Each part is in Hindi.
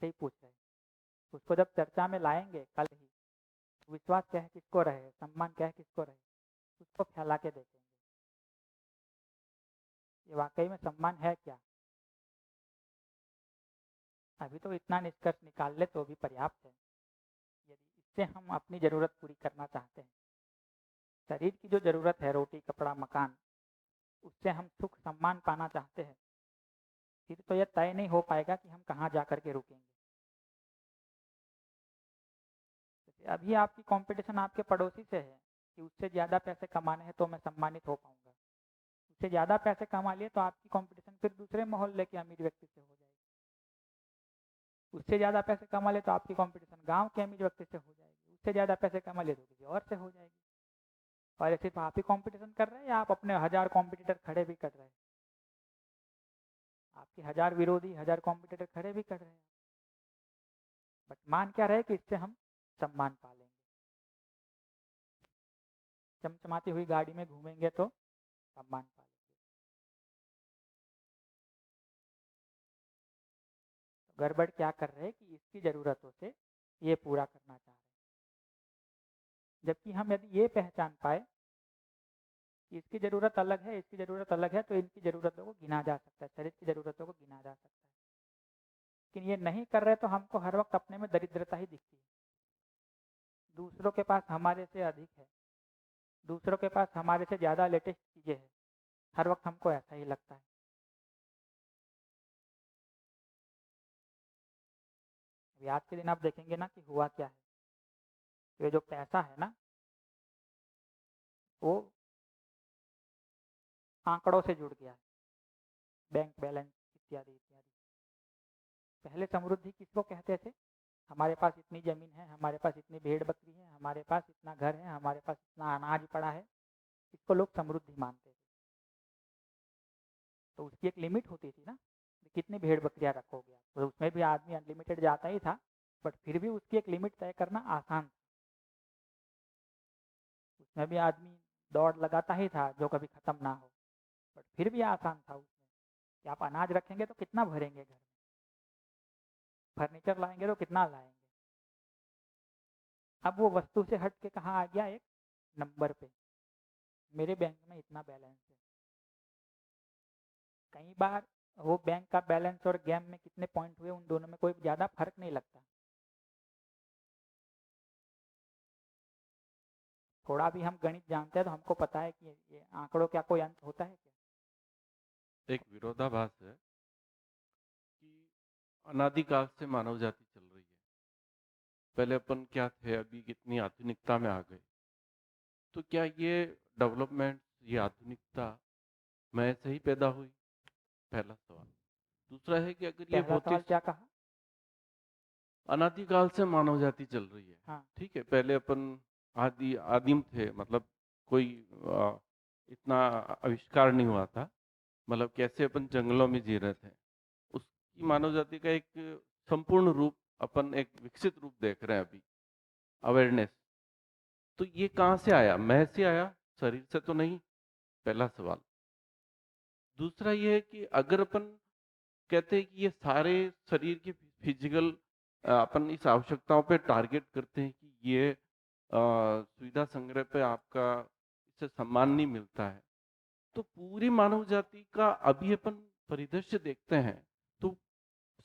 से ही पूछ रहे हैं। उसको जब चर्चा में लाएंगे कल ही, विश्वास क्या है किसको रहे, सम्मान क्या है किसको रहे, उसको फैला के देखेंगे ये वाकई में सम्मान है क्या। अभी तो इतना निष्कर्ष निकाल ले तो भी पर्याप्त है। यदि इससे हम अपनी ज़रूरत पूरी करना चाहते हैं, शरीर की जो ज़रूरत है रोटी कपड़ा मकान, उससे हम सुख सम्मान पाना चाहते हैं, फिर तो यह तय नहीं हो पाएगा कि हम कहाँ जा कर के रुकेंगे। अभी आपकी कंपटीशन आपके पड़ोसी से है कि उससे ज़्यादा पैसे कमाने हैं तो मैं सम्मानित हो पाऊंगा। उससे ज़्यादा पैसे कमा लिए तो आपकी कंपटीशन फिर दूसरे मोहल्ले के अमीर व्यक्ति से हो जाएगी। उससे ज़्यादा पैसे कमा ले तो आपकी कंपटीशन गांव के अमीर व्यक्ति से हो जाएगी। उससे ज़्यादा पैसे कमा ले तो किसी और से हो जाएगी। और ये सिर्फ आप ही कंपटीशन कर रहे हैं या आप अपने 1000 कॉम्पिटिटर खड़े भी कर रहे हैं? आपके 1000 विरोधी 1000 कॉम्पिटिटर खड़े भी कर रहे हैं। बट मान क्या रहे कि इससे हम सम्मान पा लेंगे। चमचमाती हुई गाड़ी में घूमेंगे तो सम्मान पा लेंगे। तो गड़बड़ क्या कर रहे हैं कि इसकी ज़रूरतों से ये पूरा करना चाह रहे हैं। जबकि हम यदि ये पहचान पाए कि इसकी ज़रूरत अलग है, इसकी ज़रूरत अलग है, तो इनकी ज़रूरतों को गिना जा सकता है, शरीर की ज़रूरतों को गिना जा सकता है। लेकिन ये नहीं कर रहे तो हमको हर वक्त अपने में दरिद्रता ही दिखती है। दूसरों के पास हमारे से अधिक है, दूसरों के पास हमारे से ज़्यादा लेटेस्ट चीज़ें हैं, हर वक्त हमको ऐसा ही लगता है। अभी आज के दिन आप देखेंगे ना कि हुआ क्या है। ये जो पैसा है ना, वो आंकड़ों से जुड़ गया है, बैंक बैलेंस इत्यादि इत्यादि। पहले समृद्धि किसको कहते थे? हमारे पास इतनी ज़मीन है, हमारे पास इतनी भेड़ बकरी है, हमारे पास इतना घर है, हमारे पास इतना अनाज पड़ा है, इसको लोग समृद्धि मानते थे। तो उसकी एक लिमिट होती थी ना, कितनी भेड़ बकरियां रखोगे आप, तो उसमें भी आदमी अनलिमिटेड जाता ही था, बट फिर भी उसकी एक लिमिट तय करना आसान था। उसमें भी आदमी दौड़ लगाता ही था जो कभी ख़त्म ना हो, बट फिर भी आसान था उसमें कि आप अनाज रखेंगे तो कितना भरेंगे घर में, फर्नीचर लाएंगे तो कितना लाएंगे। अब वो वस्तु से हट के कहाँ आ गया, एक नंबर पे, मेरे बैंक में इतना बैलेंस है। कई बार वो बैंक का बैलेंस और गेम में कितने पॉइंट हुए, उन दोनों में कोई ज़्यादा फर्क नहीं लगता। थोड़ा भी हम गणित जानते हैं तो हमको पता है कि ये आंकड़ों का कोई अंत होता है क्या। एक विरोधाभास है कि अनादिकाल से मानव जाति चल रही है। पहले अपन क्या थे, अभी कितनी आधुनिकता में आ गए। तो क्या ये डेवलपमेंट, ये आधुनिकता में से ही पैदा हुई? पहला सवाल। दूसरा है कि अगर ये पहला होती, सवाल क्या कहा? अनादिकाल से मानव जाति चल रही है, हाँ, ठीक है, पहले अपन आदिम थे, मतलब कोई इतना आविष्कार नहीं हुआ था, मतलब कैसे अपन जंगलों में जी रहे थे, उसकी मानव जाति का एक संपूर्ण रूप, अपन एक विकसित रूप देख रहे हैं अभी, अवेयरनेस। तो ये कहाँ से आया? मैं से आया, शरीर से तो नहीं, पहला सवाल। दूसरा ये है कि अगर अपन कहते हैं कि ये सारे शरीर के फिजिकल, अपन इस आवश्यकताओं पे टारगेट करते हैं कि ये सुविधा संग्रह पे आपका इससे सम्मान नहीं मिलता है, तो पूरी मानव जाति का अभी अपन परिदृश्य देखते हैं तो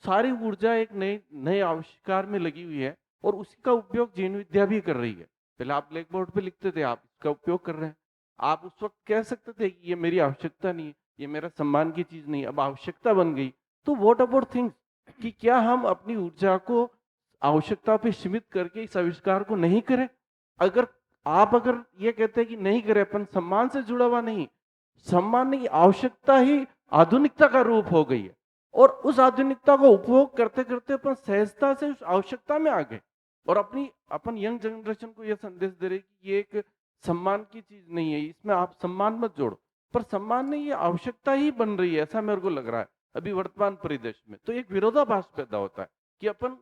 सारी ऊर्जा एक नए नए आविष्कार में लगी हुई है और उसी का उपयोग जीवन विद्या भी कर रही है। पहले आप ब्लैक बोर्ड पे लिखते थे, आप इसका उपयोग कर रहे हैं। आप उस वक्त कह सकते थे कि ये मेरी आवश्यकता नहीं है, ये मेरा सम्मान की चीज नहीं है, अब आवश्यकता बन गई। तो व्हाट अबाउट थिंग्स, कि क्या हम अपनी ऊर्जा को आवश्यकता पे सीमित करके इस आविष्कार को नहीं करें? अगर ये कहते हैं कि नहीं करें, अपन सम्मान से जुड़ा हुआ नहीं, सम्मान नहीं, आवश्यकता ही आधुनिकता का रूप हो गई है। और उस आधुनिकता को उपभोग करते करते अपन सहजता से उस आवश्यकता में आ गए और अपन यंग जनरेशन को यह संदेश दे रहे कि ये एक सम्मान की चीज नहीं है, इसमें आप सम्मान मत जोड़ो। पर सम्मान नहीं, ये आवश्यकता ही बन रही है, ऐसा मेरे को लग रहा है अभी वर्तमान परिदृश्य में। तो एक विरोधाभास पैदा होता है कि अपन,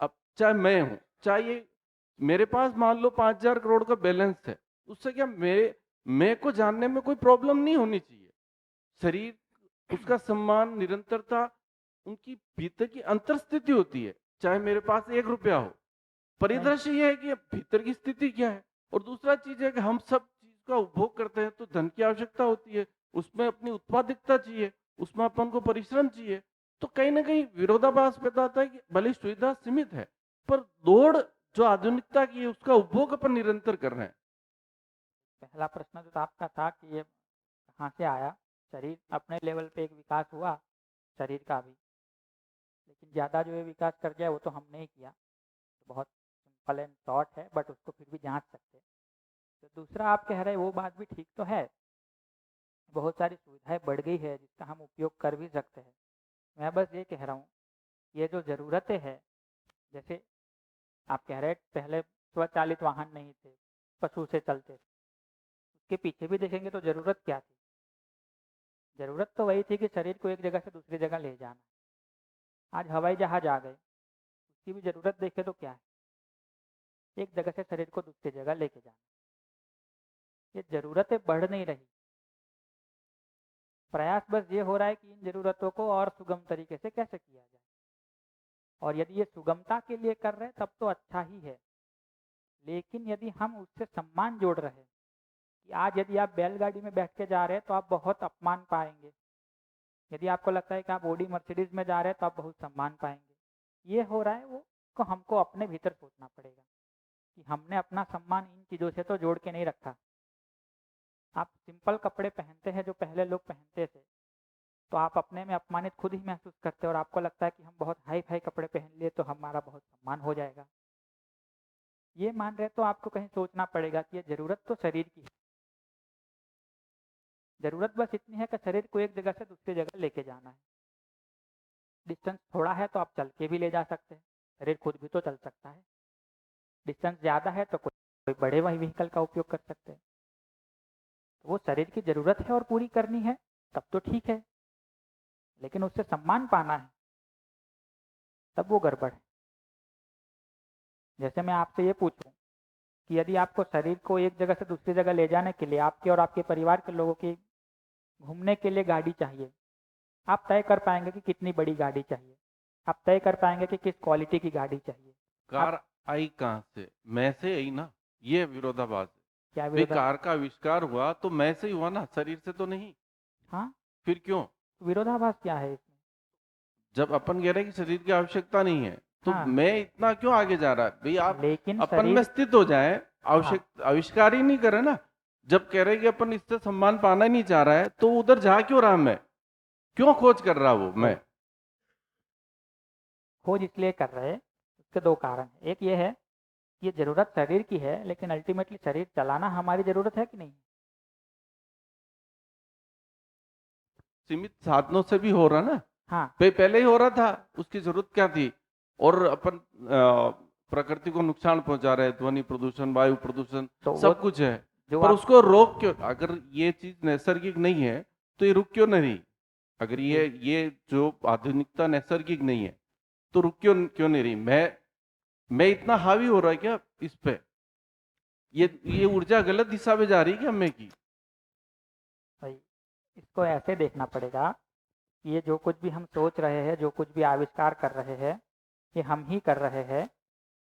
अब चाहे मैं हूं, चाहे ये मेरे पास मान लो 5,000 करोड़ का बैलेंस है, उससे क्या मैं को जानने में कोई प्रॉब्लम नहीं होनी चाहिए। शरीर, उसका सम्मान, निरंतरता, उनकी भीतर की अंतर स्थिति होती है। चाहे मेरे पास 1 रुपया हो। परिदृश्य ये है कि भीतर की स्थिति क्या है। और दूसरा चीज है कि हम सब चीज का उपभोग करते हैं तो धन की आवश्यकता होती है, उसमें अपनी उत्पादकता चाहिए, उसमें अपन को परिश्रम चाहिए। तो कहीं ना कहीं विरोधाभास पैदा होता है कि भले ही सुविधा सीमित है पर दौड़ जो आधुनिकता की है उसका उपभोग अपन निरंतर कर रहे हैं। पहला प्रश्न जो आपका था कि ये कहाँ से आया, शरीर अपने लेवल पे एक विकास हुआ शरीर का भी, लेकिन ज़्यादा जो ये विकास कर गया वो तो हमने ही किया। तो बहुत सिंपल एंड शॉर्ट है, बट उसको फिर भी जांच सकते हैं। तो दूसरा आप कह रहे हैं वो बात भी ठीक तो है, बहुत सारी सुविधाएं बढ़ गई है जिसका हम उपयोग कर भी सकते हैं। मैं बस ये कह रहा हूँ ये जो ज़रूरतें हैं, जैसे आप कह रहे हैं पहले स्वचालित वाहन नहीं थे, पशु से चलते थे, उसके पीछे भी देखेंगे तो ज़रूरत क्या थी? ज़रूरत तो वही थी कि शरीर को एक जगह से दूसरी जगह ले जाना। आज हवाई जहाज आ गए, उसकी भी ज़रूरत देखे तो क्या है, एक जगह से शरीर को दूसरी जगह लेके जाना। ये ज़रूरतें बढ़ नहीं रही, प्रयास बस ये हो रहा है कि इन ज़रूरतों को और सुगम तरीके से कैसे किया जाए। और यदि ये सुगमता के लिए कर रहे हैं तब तो अच्छा ही है, लेकिन यदि हम उससे सम्मान जोड़ रहे हैं कि आज यदि आप बैलगाड़ी में बैठ के जा रहे हैं तो आप बहुत अपमान पाएंगे, यदि आपको लगता है कि आप ऑडी मर्सिडीज में जा रहे हैं तो आप बहुत सम्मान पाएंगे, ये हो रहा है वो को हमको अपने भीतर सोचना पड़ेगा कि हमने अपना सम्मान इन चीज़ों से तो जोड़ के नहीं रखा। आप सिंपल कपड़े पहनते हैं जो पहले लोग पहनते थे, तो आप अपने में अपमानित खुद ही महसूस करते हैं और आपको लगता है कि हम बहुत हाई फाई कपड़े पहन लिए तो हमारा बहुत सम्मान हो जाएगा। ये मान रहे तो आपको कहीं सोचना पड़ेगा कि ये ज़रूरत तो शरीर की है, ज़रूरत बस इतनी है कि शरीर को एक जगह से दूसरी जगह लेके जाना है। डिस्टेंस थोड़ा है तो आप चल के भी ले जा सकते हैं, शरीर खुद भी तो चल सकता है। डिस्टेंस ज़्यादा है तो कोई बड़े वही व्हीकल का उपयोग कर सकते हैं। तो वो शरीर की ज़रूरत है और पूरी करनी है तब तो ठीक है, लेकिन उससे सम्मान पाना है तब वो गड़बड़ है। जैसे मैं आपसे ये पूछूं कि यदि आपको शरीर को एक जगह से दूसरी जगह ले जाने के लिए आपके और आपके परिवार के लोगों की घूमने के लिए गाड़ी चाहिए, आप तय कर पाएंगे कि कितनी बड़ी गाड़ी चाहिए? आप तय कर पाएंगे कि किस क्वालिटी की गाड़ी चाहिए? कार आई कहाँ से? मैं से आई ना। ये विरोधाभास है। क्या भाई विरोधा? कार का आविष्कार हुआ तो मैं से ही हुआ ना, शरीर से तो नहीं। हाँ, फिर क्यों? विरोधाभास क्या है इसमें? जब अपन कह रहे हैं कि शरीर की आवश्यकता नहीं है तो हाँ, मैं इतना क्यों आगे जा रहा है? भाई आप लेकिन अपन में शरीर, स्थित हो जाए, हाँ, आविष्कार ही नहीं करे ना। जब कह रहे हैं कि अपन इससे सम्मान पाना ही नहीं चाह रहा है तो उधर जा क्यों रहा? मैं क्यों खोज कर रहा वो मैं? खोज इसलिए कर रहे हैं, उसके दो कारण हैं। एक ये है कि ये ज़रूरत शरीर की है, लेकिन अल्टीमेटली शरीर चलाना हमारी ज़रूरत है कि नहीं? सीमित साधनों से भी हो रहा ना। हाँ, पहले ही हो रहा था, उसकी जरूरत क्या थी? और अपन प्रकृति को नुकसान पहुंचा रहे हैं, ध्वनि प्रदूषण, वायु प्रदूषण, तो वो सब कुछ है। जो पर आप, उसको रोक क्यों? अगर ये चीज नैसर्गिक नहीं है तो ये रुक क्यों नहीं रही? अगर ये जो आधुनिकता नैसर्गिक नहीं है तो रुक क्यों नहीं रही? मैं इतना हावी हो रहा है क्या इस पे? ये ऊर्जा गलत दिशा में जा रही है क्या मैं की? भाई इसको ऐसे देखना पड़ेगा कि ये जो कुछ भी हम सोच रहे हैं, जो कुछ भी आविष्कार कर रहे हैं, ये हम ही कर रहे हैं।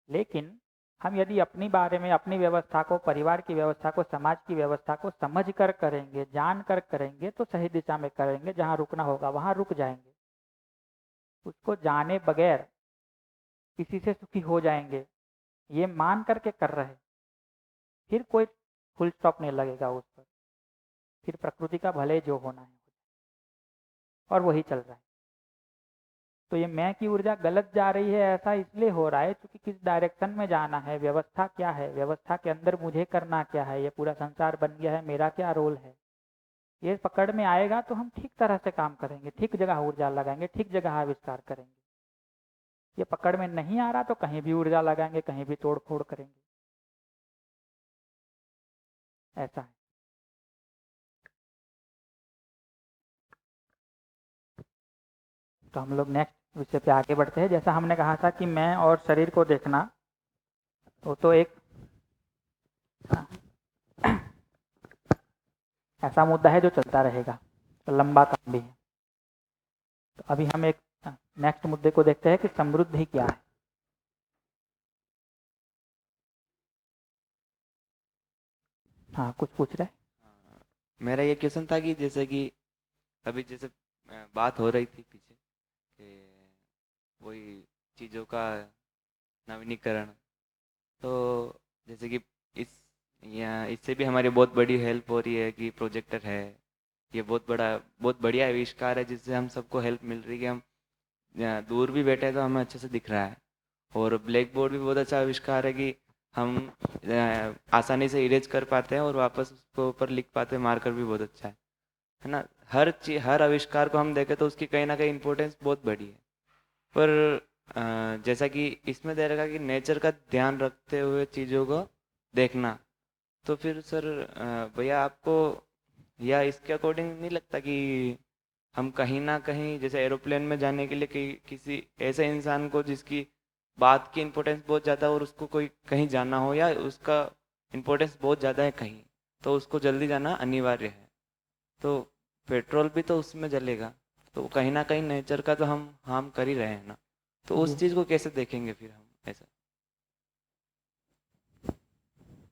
लेकिन हम यदि अपनी बारे में, अपनी व्यवस्था को, परिवार की व्यवस्था को, समाज की व्यवस्था को समझ कर करेंगे, जान कर करेंगे तो सही दिशा में करेंगे। जहाँ रुकना होगा वहाँ रुक जाएंगे, उसको जाने बगैर इसी से सुखी हो जाएंगे, ये मान करके कर रहे, फिर कोई फुल स्टॉप नहीं लगेगा उस पर। फिर प्रकृति का भले जो होना है और वही चल रहा है। तो ये मैं की ऊर्जा गलत जा रही है, ऐसा इसलिए हो रहा है क्योंकि किस डायरेक्शन में जाना है, व्यवस्था क्या है, व्यवस्था के अंदर मुझे करना क्या है, ये पूरा संसार बन गया है, मेरा क्या रोल है। ये पकड़ में आएगा तो हम ठीक तरह से काम करेंगे, ठीक जगह ऊर्जा लगाएंगे, ठीक जगह आविष्कार करेंगे। ये पकड़ में नहीं आ रहा तो कहीं भी ऊर्जा लगाएंगे, कहीं भी तोड़ फोड़ करेंगे। ऐसा है। तो हम लोग नेक्स्ट विषय पे आगे बढ़ते हैं। जैसा हमने कहा था कि मैं और शरीर को देखना, तो एक ऐसा मुद्दा है जो चलता रहेगा, तो लंबा काम भी है। तो अभी हम एक नेक्स्ट मुद्दे को देखते हैं कि समृद्धि क्या है। हाँ, कुछ पूछ रहे? हाँ, मेरा ये क्वेश्चन था कि जैसे कि अभी जैसे बात हो रही थी पीछे कि वही चीज़ों का नवीनीकरण, तो जैसे कि इस या इससे भी हमारी बहुत बड़ी हेल्प हो रही है कि प्रोजेक्टर है। ये बहुत बढ़िया आविष्कार है जिससे हम सबको हेल्प मिल रही है कि हम दूर भी बैठे हैं तो हमें अच्छे से दिख रहा है। और ब्लैक बोर्ड भी बहुत अच्छा आविष्कार है कि हम आसानी से इरेज कर पाते हैं और वापस उसको ऊपर लिख पाते हैं। मार्कर भी बहुत अच्छा है ना। हर आविष्कार को हम देखें तो उसकी कहीं ना कहीं इम्पोर्टेंस बहुत बड़ी है। पर जैसा कि इसमें दे रखा कि नेचर का ध्यान रखते हुए चीज़ों को देखना, तो फिर सर भैया आपको या इसके अकॉर्डिंग नहीं लगता कि हम कहीं ना कहीं जैसे एरोप्लेन में जाने के लिए किसी ऐसे इंसान को जिसकी बात की इम्पोर्टेंस बहुत ज़्यादा और उसको कोई कहीं जाना हो या उसका इम्पोर्टेंस बहुत ज़्यादा है कहीं, तो उसको जल्दी जाना अनिवार्य है, तो पेट्रोल भी तो उसमें जलेगा, तो कहीं ना कहीं नेचर का तो हम हार्म कर ही रहे हैं ना। तो जी। उस चीज़ को कैसे देखेंगे फिर हम ऐसा?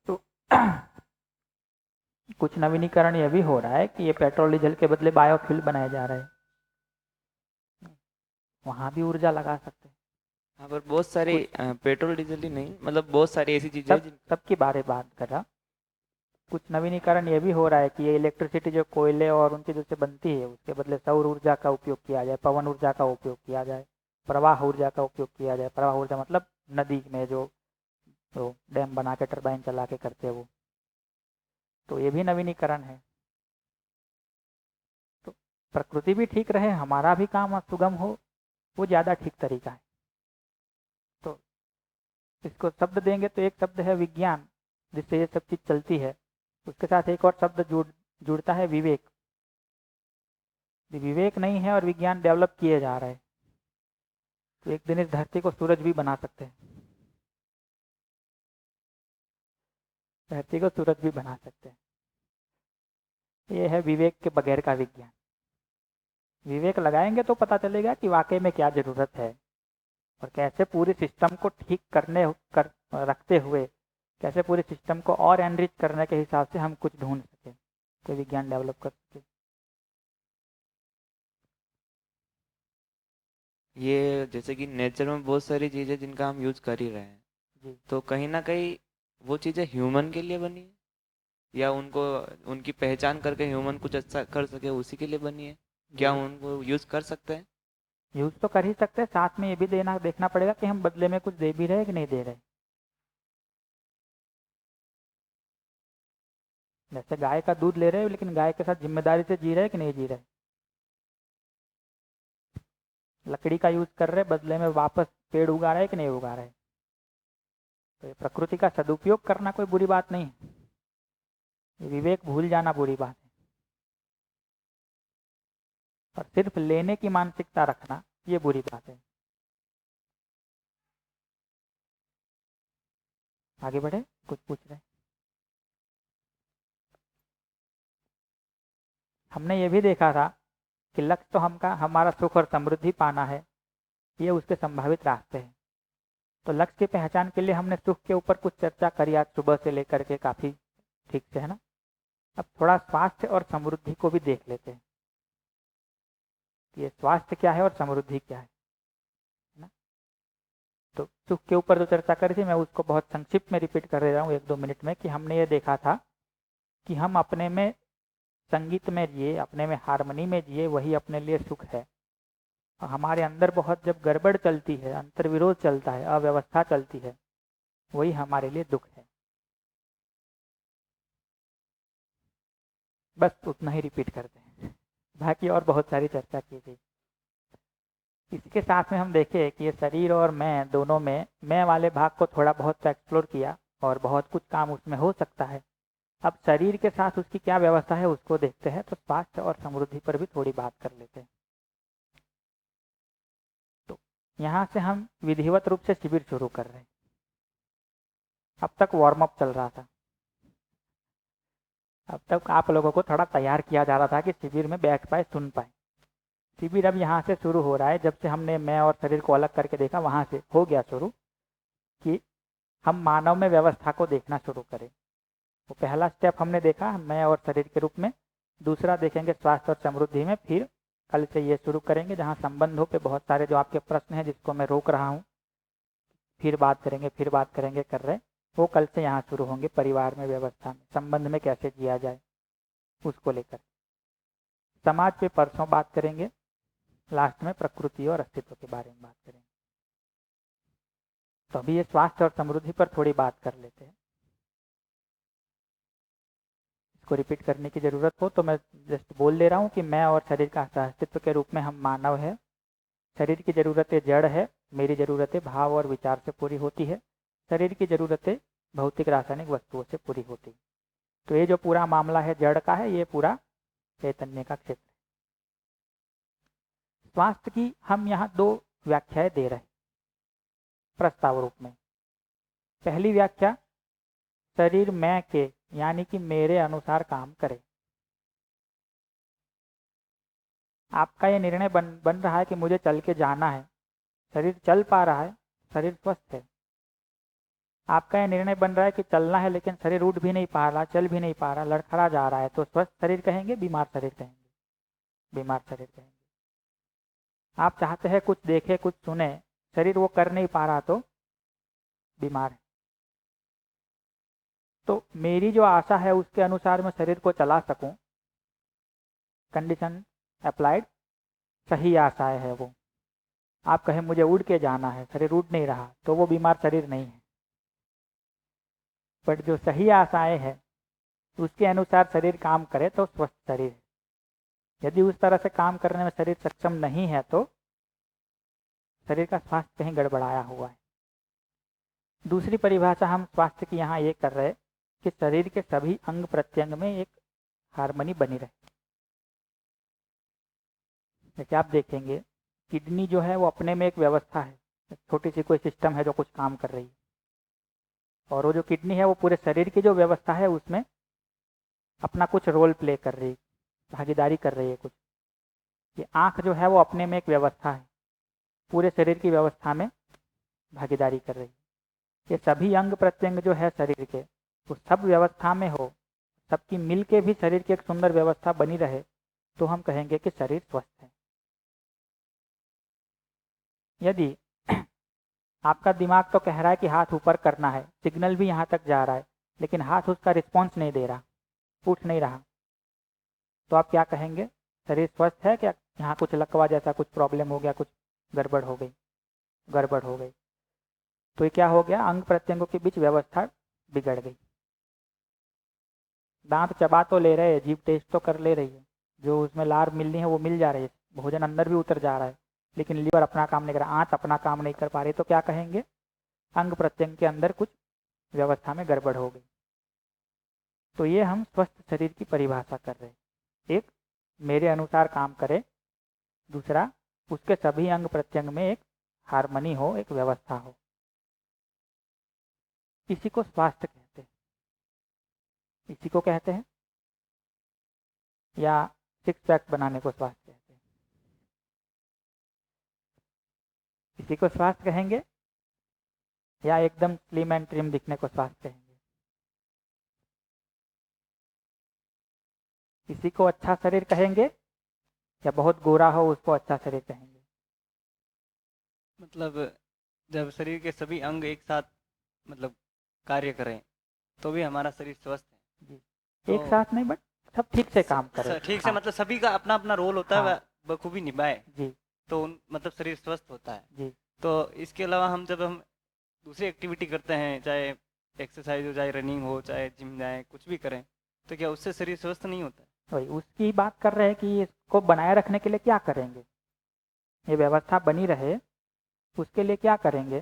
तो कुछ नवीनीकरण ये भी हो रहा है कि ये पेट्रोल डीजल के बदले बायोफ्यूल बनाए जा रहे हैं, वहाँ भी ऊर्जा लगा सकते हैं। हाँ, पर बहुत सारे कुछ पेट्रोल डीजल ही नहीं, मतलब बहुत सारी ऐसी चीज़ें हैं सब जिन सबके बारे बात कर रहा। कुछ नवीनीकरण ये भी हो रहा है कि ये इलेक्ट्रिसिटी जो कोयले और उन चीज़ों से बनती है उसके बदले सौर ऊर्जा का उपयोग किया जाए, पवन ऊर्जा का उपयोग किया जाए, प्रवाह ऊर्जा का उपयोग किया जाए। प्रवाह ऊर्जा मतलब नदी में जो डैम बना के टरबाइन चला के करते हैं वो, तो ये भी नवीनीकरण है। तो प्रकृति भी ठीक रहे, हमारा भी काम सुगम हो, वो ज़्यादा ठीक तरीका है। तो इसको शब्द देंगे तो एक शब्द है विज्ञान, जिससे ये सब चीज़ चलती है। उसके साथ एक और शब्द जुड़ता है विवेक। विवेक नहीं है और विज्ञान डेवलप किए जा रहा है, तो एक दिन इस धरती को सूरज भी बना सकते हैं। धरती को सूरज भी बना सकते हैं। ये है विवेक के बगैर का विज्ञान। विवेक लगाएंगे तो पता चलेगा कि वाकई में क्या जरूरत है और कैसे पूरे सिस्टम को ठीक रखते हुए कैसे पूरे सिस्टम को और एनरिच करने के हिसाब से हम कुछ ढूंढ सके, कोई विज्ञान डेवलप कर सके। ये जैसे कि नेचर में बहुत सारी चीज़ें जिनका हम यूज कर ही रहे हैं, जी तो कहीं ना कहीं वो चीज़ें ह्यूमन के लिए बनी है या उनको उनकी पहचान करके ह्यूमन कुछ अच्छा कर सके उसी के लिए बनी है? क्या जी, उनको यूज कर सकते हैं? यूज तो कर ही सकते हैं, साथ में ये भी देखना पड़ेगा कि हम बदले में कुछ दे भी रहे कि नहीं दे रहे। जैसे गाय का दूध ले रहे हैं लेकिन गाय के साथ जिम्मेदारी से जी रहे कि नहीं जी रहे। लकड़ी का यूज कर रहे, बदले में वापस पेड़ उगा रहे कि नहीं उगा रहे। तो ये प्रकृति का सदुपयोग करना कोई बुरी बात नहीं है, ये विवेक भूल जाना बुरी बात है। और सिर्फ लेने की मानसिकता रखना ये बुरी बात है। आगे बढ़े, कुछ पूछ रहे हैं? हमने ये भी देखा था कि लक्ष्य तो हमारा सुख और समृद्धि पाना है, ये उसके संभावित रास्ते हैं। तो लक्ष्य की पहचान के लिए हमने सुख के ऊपर कुछ चर्चा करी आज सुबह से लेकर के काफी ठीक से, है ना। अब थोड़ा स्वास्थ्य और समृद्धि को भी देख लेते हैं कि ये स्वास्थ्य क्या है और समृद्धि क्या है ना। तो सुख के ऊपर जो चर्चा करी थी मैं उसको बहुत संक्षिप्त में रिपीट कर दे रहा हूँ 1-2 मिनट में, कि हमने ये देखा था कि हम अपने में संगीत में जिए, अपने में हारमोनी में जिए, वही अपने लिए सुख है। और हमारे अंदर बहुत जब गड़बड़ चलती है, अंतर्विरोध चलता है, अव्यवस्था चलती है, वही हमारे लिए दुख है। बस उतना ही रिपीट करते हैं, बाकी और बहुत सारी चर्चा की थी। इसके साथ में हम देखें कि ये शरीर और मैं दोनों में मैं वाले भाग को थोड़ा बहुत एक्सप्लोर किया और बहुत कुछ काम उसमें हो सकता है। अब शरीर के साथ उसकी क्या व्यवस्था है उसको देखते हैं, तो स्वास्थ्य और समृद्धि पर भी थोड़ी बात कर लेते हैं। तो यहाँ से हम विधिवत रूप से शिविर शुरू कर रहे हैं। अब तक वार्म अप चल रहा था, अब तक आप लोगों को थोड़ा तैयार किया जा रहा था कि शिविर में बैठ पाए, सुन पाए। शिविर अब यहाँ से शुरू हो रहा है। जब से हमने मैं और शरीर को अलग करके देखा, वहां से हो गया शुरू कि हम मानव में व्यवस्था को देखना शुरू करें। वो पहला स्टेप हमने देखा मैं और शरीर के रूप में, दूसरा देखेंगे स्वास्थ्य और समृद्धि में, फिर कल से ये शुरू करेंगे जहाँ संबंधों पे बहुत सारे जो आपके प्रश्न हैं जिसको मैं रोक रहा हूँ, फिर बात करेंगे कर रहे, वो कल से यहाँ शुरू होंगे। परिवार में, व्यवस्था में, संबंध में कैसे जिया जाए उसको लेकर। समाज पे परसों बात करेंगे, लास्ट में प्रकृति और अस्तित्व के बारे में बात करेंगे। तो अभी ये स्वास्थ्य और समृद्धि पर थोड़ी बात कर लेते हैं। इसको रिपीट करने की जरूरत हो तो मैं जस्ट बोल दे रहा हूँ कि मैं और शरीर का अस्तित्व के रूप में हम मानव है। शरीर की जरूरतें जड़ है, मेरी जरूरतें भाव और विचार से पूरी होती है। शरीर की जरूरतें भौतिक रासायनिक वस्तुओं से पूरी होती है। तो ये जो पूरा मामला है जड़ का है, ये पूरा चैतन्य का क्षेत्र है। स्वास्थ्य की हम यहाँ 2 व्याख्याएं दे रहे हैं प्रस्ताव रूप में। पहली व्याख्या, शरीर मैं के यानी कि मेरे अनुसार काम करे। आपका ये निर्णय बन रहा है कि मुझे चल के जाना है, शरीर चल पा रहा है, शरीर स्वस्थ है। आपका ये निर्णय बन रहा है कि चलना है लेकिन शरीर उठ भी नहीं पा रहा, चल भी नहीं पा रहा, लड़खड़ा जा रहा है, तो स्वस्थ शरीर कहेंगे, बीमार शरीर कहेंगे? बीमार शरीर कहेंगे। आप चाहते हैं कुछ देखे, कुछ सुने, शरीर वो कर नहीं पा रहा तो बीमार है। तो मेरी जो आशा है उसके अनुसार मैं शरीर को चला सकूं, कंडीशन अप्लाइड, सही आशाएं है वो। आप कहें मुझे उड़ के जाना है, शरीर उड़ नहीं रहा, तो वो बीमार शरीर नहीं है। बट जो सही आशाएं है उसके अनुसार शरीर काम करे तो स्वस्थ शरीर है। यदि उस तरह से काम करने में शरीर सक्षम नहीं है तो शरीर का स्वास्थ्य कहीं गड़बड़ाया हुआ है। दूसरी परिभाषा हम स्वास्थ्य की यहाँ ये कर रहे कि शरीर के सभी अंग प्रत्यंग में एक हार्मनी बनी रहे। जैसे आप देखेंगे किडनी जो है वो अपने में एक व्यवस्था है, छोटी सी कोई सिस्टम है जो कुछ काम कर रही है, और वो जो किडनी है वो पूरे शरीर की जो व्यवस्था है उसमें अपना कुछ रोल प्ले कर रही है, भागीदारी कर रही है कुछ। ये आँख जो है वो अपने में एक व्यवस्था है, पूरे शरीर की व्यवस्था में भागीदारी कर रही है। ये सभी अंग प्रत्यंग जो है शरीर के वो सब व्यवस्था में हो, सबकी मिल के भी शरीर की एक सुंदर व्यवस्था बनी रहे, तो हम कहेंगे कि शरीर स्वस्थ है। यदि आपका दिमाग तो कह रहा है कि हाथ ऊपर करना है, सिग्नल भी यहाँ तक जा रहा है, लेकिन हाथ उसका रिस्पॉन्स नहीं दे रहा, उठ नहीं रहा, तो आप क्या कहेंगे? शरीर स्वस्थ है क्या? यहाँ कुछ लकवा जैसा कुछ प्रॉब्लम हो गया, कुछ गड़बड़ हो गई, गड़बड़ हो गई। तो ये क्या हो गया? अंग प्रत्यंगों के बीच व्यवस्था बिगड़ गई। दांत चबा तो ले रहे हैं, जीभ टेस्ट तो कर ले रही है, जो उसमें लार मिलनी है वो मिल जा रही है, भोजन अंदर भी उतर जा रहा है, लेकिन लीवर अपना काम नहीं कर रहा, आंत अपना काम नहीं कर पा रही, तो क्या कहेंगे? अंग प्रत्यंग के अंदर कुछ व्यवस्था में गड़बड़ हो गई। तो ये हम स्वस्थ शरीर की परिभाषा कर रहे हैं। एक, मेरे अनुसार काम करे, दूसरा, उसके सभी अंग प्रत्यंग में एक हार्मनी हो, एक व्यवस्था हो। इसी को स्वास्थ्य कहते हैं। इसी को कहते हैं या 6 पैक बनाने को स्वास्थ्य कहते हैं? इसी को स्वास्थ्य कहेंगे या एकदम स्लिम एंड ट्रिम दिखने को स्वास्थ्य कहेंगे? इसी को अच्छा शरीर कहेंगे या बहुत गोरा हो उसको अच्छा शरीर कहेंगे? मतलब जब शरीर के सभी अंग एक साथ मतलब कार्य करें तो भी हमारा शरीर स्वस्थ है। जी, तो एक साथ नहीं, बट सब ठीक से काम करें। ठीक से हाँ, मतलब सभी का अपना अपना रोल होता है, हाँ, वह बखूबी निभाए जी तो मतलब शरीर स्वस्थ होता है। जी तो इसके अलावा हम जब हम दूसरी एक्टिविटी करते हैं, चाहे एक्सरसाइज हो, चाहे रनिंग हो, चाहे जिम जाए, कुछ भी करें, तो क्या उससे शरीर स्वस्थ नहीं होता है? वही उसकी बात कर रहे हैं कि इसको बनाए रखने के लिए क्या करेंगे, ये व्यवस्था बनी रहे उसके लिए क्या करेंगे?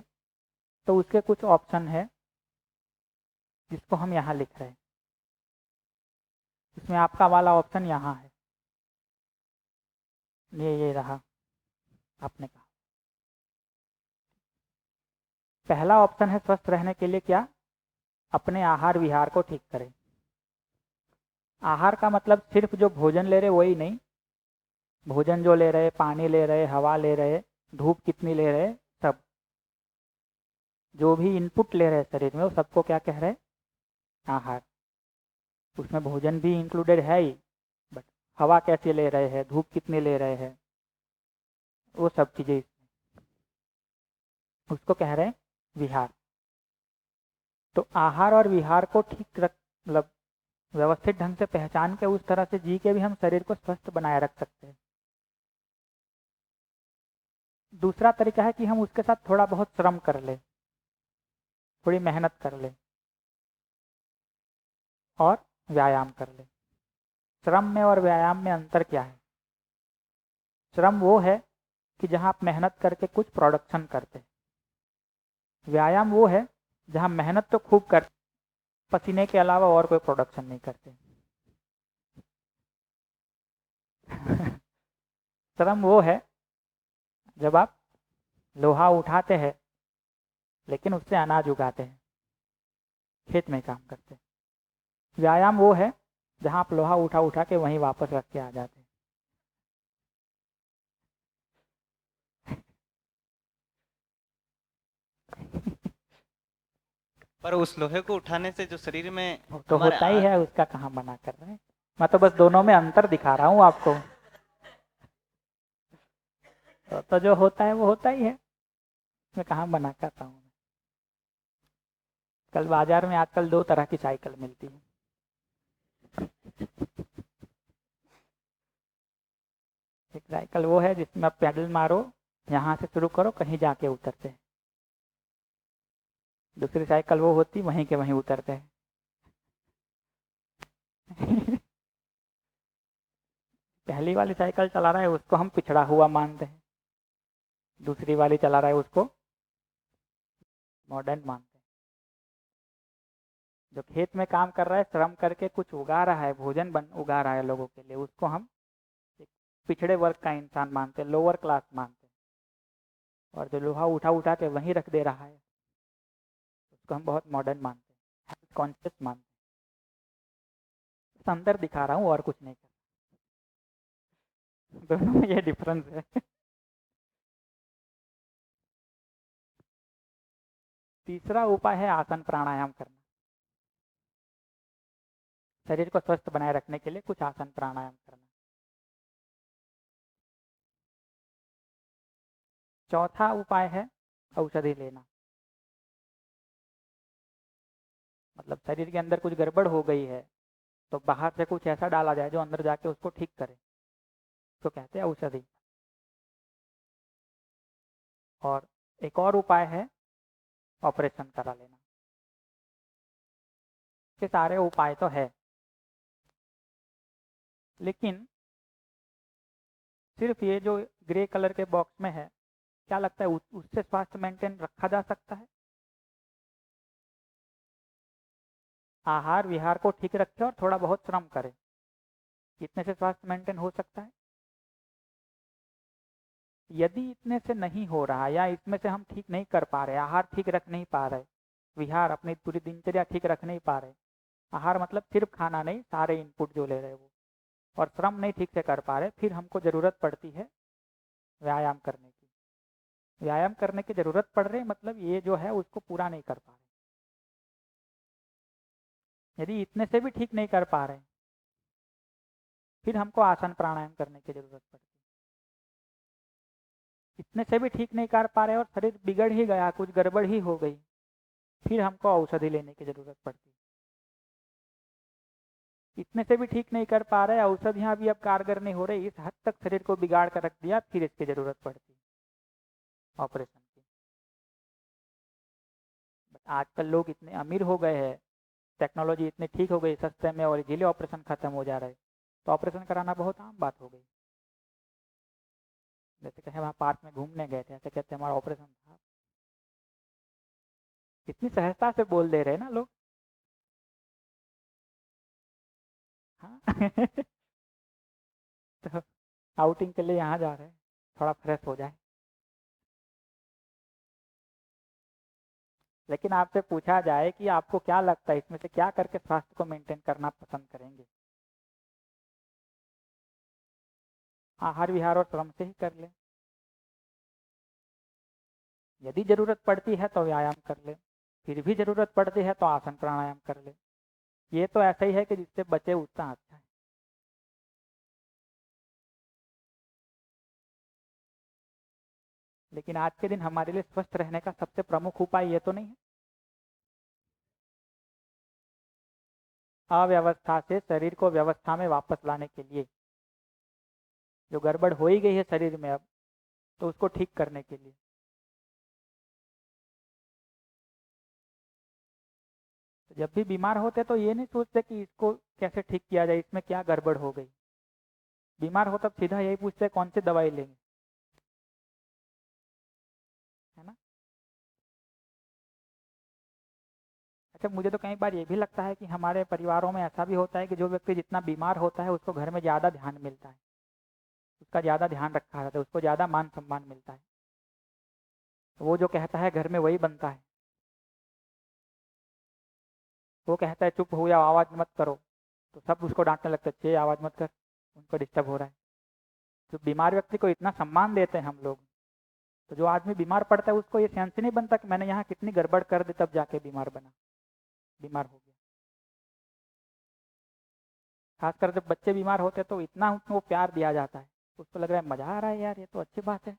तो उसके कुछ ऑप्शन है जिसको हम यहाँ लिख रहे हैं। इसमें आपका वाला ऑप्शन यहाँ है, ये रहा आपने कहा। पहला ऑप्शन है स्वस्थ रहने के लिए क्या? अपने आहार विहार को ठीक करें। आहार का मतलब सिर्फ जो भोजन ले रहे वही नहीं, भोजन जो ले रहे, पानी ले रहे, हवा ले रहे, धूप कितनी ले रहे, सब जो भी इनपुट ले रहे शरीर में वो सबको क्या कह रहे? आहार। उसमें भोजन भी इंक्लूडेड है ही, बट हवा कैसे ले रहे हैं, धूप कितने ले रहे हैं, वो सब चीज़ें इसमें, उसको कह रहे हैं विहार। तो आहार और विहार को ठीक रख, मतलब व्यवस्थित ढंग से पहचान के उस तरह से जी के भी हम शरीर को स्वस्थ बनाए रख सकते हैं। दूसरा तरीका है कि हम उसके साथ थोड़ा बहुत श्रम कर ले, थोड़ी मेहनत कर ले और व्यायाम कर ले। श्रम में और व्यायाम में अंतर क्या है? श्रम वो है कि जहां आप मेहनत करके कुछ प्रोडक्शन करते हैं। व्यायाम वो है जहां मेहनत तो खूब कर, पसीने के अलावा और कोई प्रोडक्शन नहीं करते। श्रम वो है जब आप लोहा उठाते हैं लेकिन उससे अनाज उगाते हैं, खेत में काम करते हैं। व्यायाम वो है जहां आप लोहा उठा उठा के वहीं वापस रख के आ जाते हैं। पर उस लोहे को उठाने से जो शरीर में वो तो हमारे होता ही है, उसका कहाँ मना कर रहे हैं। मैं तो बस दोनों में अंतर दिखा रहा हूँ आपको। तो जो होता है वो होता ही है, मैं कहाँ मना कर रहा हूँ। कल बाजार में आजकल 2 तरह की साइकिल मिलती है। एक साइकिल वो है जिसमें आप पैडल मारो, यहाँ से शुरू करो, कहीं जाके उतरते हैं। दूसरी साइकिल वो होती वहीं के वहीं उतरते हैं। पहली वाली साइकिल चला रहा है उसको हम पिछड़ा हुआ मानते हैं, दूसरी वाली चला रहा है उसको मॉडर्न मानते हैं। जो खेत में काम कर रहा है, श्रम करके कुछ उगा रहा है, भोजन उगा रहा है लोगों के लिए, उसको हम एक पिछड़े वर्ग का इंसान मानते हैं, लोअर क्लास मानते हैं। और जो लोहा उठा उठा के वहीं रख दे रहा है उसको हम बहुत मॉडर्न मानते हैं, हेल्थ कॉन्शियस मानते हैं। अंदर दिखा रहा हूँ और कुछ नहीं कर रहा, दोनों में ये डिफरेंस है। तीसरा उपाय है आसन प्राणायाम करना। शरीर को स्वस्थ बनाए रखने के लिए कुछ आसन प्राणायाम करना। चौथा उपाय है औषधि लेना। मतलब शरीर के अंदर कुछ गड़बड़ हो गई है तो बाहर से कुछ ऐसा डाला जाए जो अंदर जाके उसको ठीक करे, तो कहते हैं औषधि। और एक और उपाय है ऑपरेशन करा लेना। ये सारे उपाय तो है, लेकिन सिर्फ ये जो ग्रे कलर के बॉक्स में है, क्या लगता है उससे स्वास्थ्य मेंटेन रखा जा सकता है? आहार विहार को ठीक रखे और थोड़ा बहुत श्रम करे, इतने से स्वास्थ्य मेंटेन हो सकता है? यदि इतने से नहीं हो रहा या इसमें से हम ठीक नहीं कर पा रहे, आहार ठीक रख नहीं पा रहे, विहार अपनी पूरी दिनचर्या ठीक रख नहीं पा रहे, आहार मतलब सिर्फ खाना नहीं, सारे इनपुट जो ले रहे वो, और श्रम नहीं ठीक से कर पा रहे, फिर हमको ज़रूरत पड़ती है व्यायाम करने की। व्यायाम करने की ज़रूरत पड़ रही मतलब ये जो है उसको पूरा नहीं कर पा रहे। यदि इतने से भी ठीक नहीं कर पा रहे, फिर हमको आसन प्राणायाम करने की ज़रूरत पड़ती है। इतने से भी ठीक नहीं कर पा रहे और शरीर बिगड़ ही गया, कुछ गड़बड़ ही हो गई, फिर हमको औषधि लेने की ज़रूरत पड़ती है। इतने से भी ठीक नहीं कर पा रहे, औषधियाँ भी अब कारगर नहीं हो रही, इस हद तक शरीर को बिगाड़ कर रख दिया, फिर इसकी ज़रूरत पड़ती है ऑपरेशन की। आजकल लोग इतने अमीर हो गए हैं, टेक्नोलॉजी इतनी ठीक हो गई, सस्ते में और इजीली ऑपरेशन खत्म हो जा रहा है, तो ऑपरेशन कराना बहुत आम बात हो गई। जैसे कहे वहाँ पार्क में घूमने गए थे, ऐसे कहते हमारा ऑपरेशन था। इतनी सहजता से बोल दे रहे हैं ना लोग। हाँ। तो आउटिंग के लिए यहाँ जा रहे हैं, थोड़ा फ्रेश हो जाए। लेकिन आपसे पूछा जाए कि आपको क्या लगता है इसमें से क्या करके स्वास्थ्य को मेंटेन करना पसंद करेंगे? आहार विहार और श्रम से ही कर ले। यदि जरूरत पड़ती है तो व्यायाम कर ले, फिर भी जरूरत पड़ती है तो आसन प्राणायाम कर ले। ये तो ऐसा ही है कि जिससे बचे उतना अच्छा है। लेकिन आज के दिन हमारे लिए स्वस्थ रहने का सबसे प्रमुख उपाय ये तो नहीं है। अव्यवस्था से शरीर को व्यवस्था में वापस लाने के लिए, जो गड़बड़ हो ही गई है शरीर में अब, तो उसको ठीक करने के लिए। तो जब भी बीमार होते तो ये नहीं सोचते कि इसको कैसे ठीक किया जाए, इसमें क्या गड़बड़ हो गई। बीमार हो तब सीधा यही पूछते कौन सी दवाई लेंगे, है ना। अच्छा, मुझे तो कई बार ये भी लगता है कि हमारे परिवारों में ऐसा भी होता है कि जो व्यक्ति जितना बीमार होता है उसको घर में ज़्यादा ध्यान मिलता है, उसका ज़्यादा ध्यान रखा जाता है, उसको ज़्यादा मान सम्मान मिलता है। तो वो जो कहता है घर में वही बनता है। वो कहता है चुप हो या आवाज़ मत करो, तो सब उसको डांटने लगते हैं, आवाज़ मत कर, उनको डिस्टर्ब हो रहा है। जो बीमार व्यक्ति को इतना सम्मान देते हैं हम लोग, तो जो आदमी बीमार पड़ता है उसको ये सेंस नहीं बनता कि मैंने यहाँ कितनी गड़बड़ कर दी तब जाके बीमार बना, बीमार हो गया। खासकर जब बच्चे बीमार होते हैं तो इतना उनको प्यार दिया जाता है, उसको लग रहा है मजा आ रहा है यार, ये तो अच्छी बात है।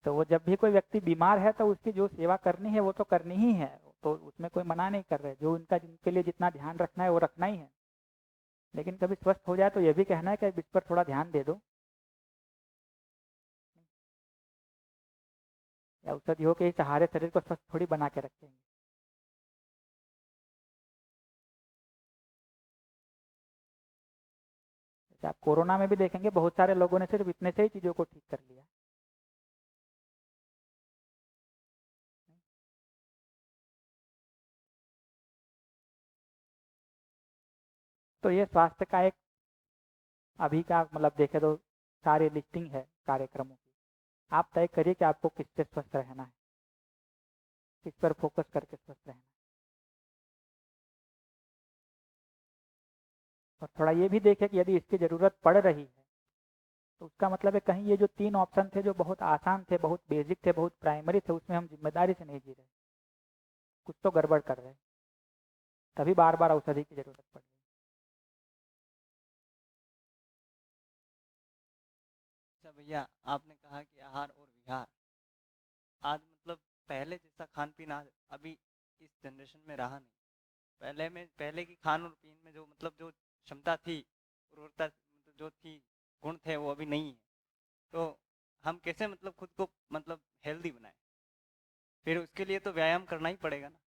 तो वो जब भी कोई व्यक्ति बीमार है तो उसकी जो सेवा करनी है वो तो करनी ही है, तो उसमें कोई मना नहीं कर रहे। जो उनका जिनके लिए जितना ध्यान रखना है वो रखना ही है। लेकिन कभी स्वस्थ हो जाए तो ये भी कहना है कि इस पर थोड़ा ध्यान दे दो, या औषधियों के सहारे शरीर को स्वस्थ थोड़ी बना के रखेंगे। जैसे आप कोरोना में भी देखेंगे बहुत सारे लोगों ने सिर्फ इतने से ही चीज़ों को ठीक कर लिया। तो ये स्वास्थ्य का एक अभी का मतलब देखे तो सारी लिस्टिंग है कार्यक्रमों की। आप तय करिए कि आपको किससे स्वस्थ रहना है, किस पर फोकस करके स्वस्थ रहना है। और थोड़ा ये भी देखें कि यदि इसकी ज़रूरत पड़ रही है तो उसका मतलब है कहीं ये जो 3 ऑप्शन थे जो बहुत आसान थे, बहुत बेसिक थे, बहुत प्राइमरी थे, उसमें हम जिम्मेदारी से नहीं जी रहे, कुछ तो गड़बड़ कर रहे हैं, तभी बार बार औषधि की ज़रूरत पड़ रही है। अच्छा भैया, आपने कहा कि आहार और विहार आज मतलब पहले जैसा खान पीन आज अभी इस जनरेशन में रहा नहीं। पहले की खान और पीन में जो मतलब जो क्षमता थी, उर्वरता मतलब जो थी, गुण थे, वो अभी नहीं है। तो हम कैसे मतलब खुद को मतलब हेल्दी बनाए? फिर उसके लिए तो व्यायाम करना ही पड़ेगा ना।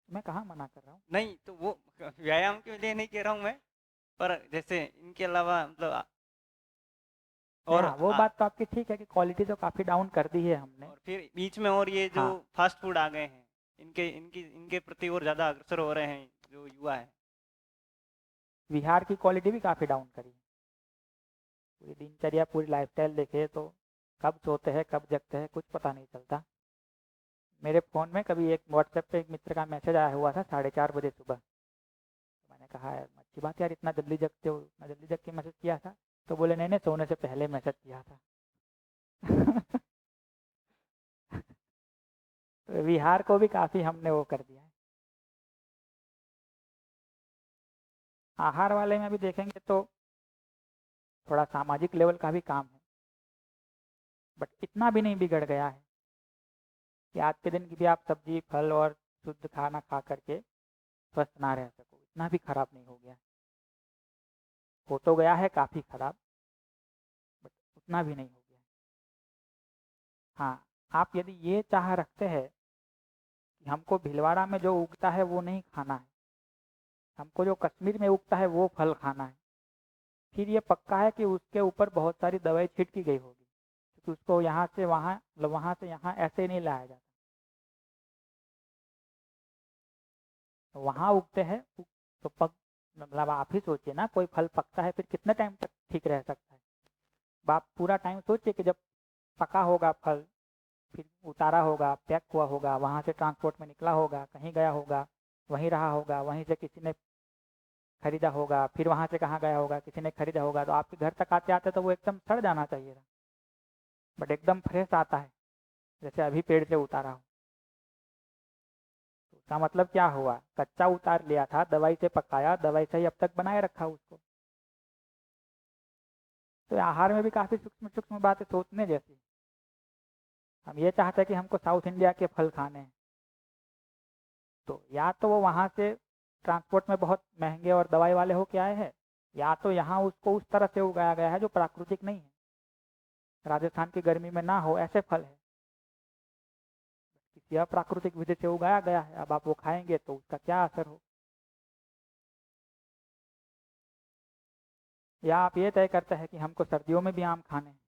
मैं कहाँ मना कर रहा हूँ। नहीं तो वो व्यायाम के लिए नहीं कह रहा हूँ मैं, पर जैसे इनके अलावा मतलब और हाँ, वो बात तो आपकी ठीक है कि क्वालिटी तो काफ़ी डाउन कर दी है हमने। और फिर बीच में और ये जो हाँ, फास्ट फूड आ गए हैं, इनके प्रति और ज़्यादा अग्रसर हो रहे हैं जो युवा है। विहार की क्वालिटी भी काफ़ी डाउन करी है। पूरी दिनचर्या, पूरी लाइफस्टाइल देखे तो कब सोते हैं कब जगते हैं कुछ पता नहीं चलता। मेरे फ़ोन में कभी एक व्हाट्सएप पे एक मित्र का मैसेज आया हुआ था 4:30 बजे सुबह। तो मैंने कहा यार अच्छी बात यार, इतना जल्दी जगते हो, इतना जल्दी जग के मैसेज किया था। तो बोले नहीं नहीं, सोने से पहले मैसेज किया था। तो विहार को भी काफ़ी हमने वो कर दिया है। आहार वाले में भी देखेंगे तो थोड़ा सामाजिक लेवल का भी काम है, बट इतना भी नहीं बिगड़ गया है कि आज के दिन की भी आप सब्जी फल और शुद्ध खाना खा करके स्वस्थ ना रह सको। इतना भी खराब नहीं हो गया है। हो तो गया है काफ़ी खराब, बट उतना भी नहीं हो गया है। हाँ, आप यदि ये चाह रखते हैं कि हमको भीलवाड़ा में जो उगता है वो नहीं खाना है, हमको जो कश्मीर में उगता है वो फल खाना है, फिर ये पक्का है कि उसके ऊपर बहुत सारी दवाई छिड़की गई होगी, क्योंकि उसको यहाँ से वहाँ मतलब वहाँ से यहाँ ऐसे नहीं लाया जाता। तो वहाँ उगते हैं तो पक मतलब आप ही सोचिए ना, कोई फल पकता है फिर कितने टाइम तक ठीक रह सकता है। आप पूरा टाइम सोचिए कि जब पका होगा फल, फिर उतारा होगा, पैक हुआ होगा, वहाँ से ट्रांसपोर्ट में निकला होगा, कहीं गया होगा, वहीं रहा होगा, वहीं से किसी ने खरीदा होगा, फिर वहाँ से कहाँ गया होगा, किसी ने खरीदा होगा, तो आपके घर तक आते आते तो वो एकदम सड़ जाना चाहिए था, बट एकदम फ्रेश आता है जैसे अभी पेड़ से उतारा हो। तो इसका मतलब क्या हुआ, कच्चा उतार लिया था, दवाई से पकाया, दवाई से ही अब तक बनाए रखा उसको। तो आहार में भी काफ़ी सूक्ष्म सूक्ष्म बातें सोचने जैसी। हम ये चाहते हैं कि हमको साउथ इंडिया के फल खाने हैं, तो या तो वो वहाँ से ट्रांसपोर्ट में बहुत महंगे और दवाई वाले हो के आए हैं, या तो यहाँ उसको उस तरह से उगाया गया है जो प्राकृतिक नहीं है, राजस्थान की गर्मी में ना हो ऐसे फल है, किसी अप्राकृतिक विधि से उगाया गया है। अब आप वो खाएंगे तो उसका क्या असर हो। या आप ये तय करते हैं कि हमको सर्दियों में भी आम खाने हैं,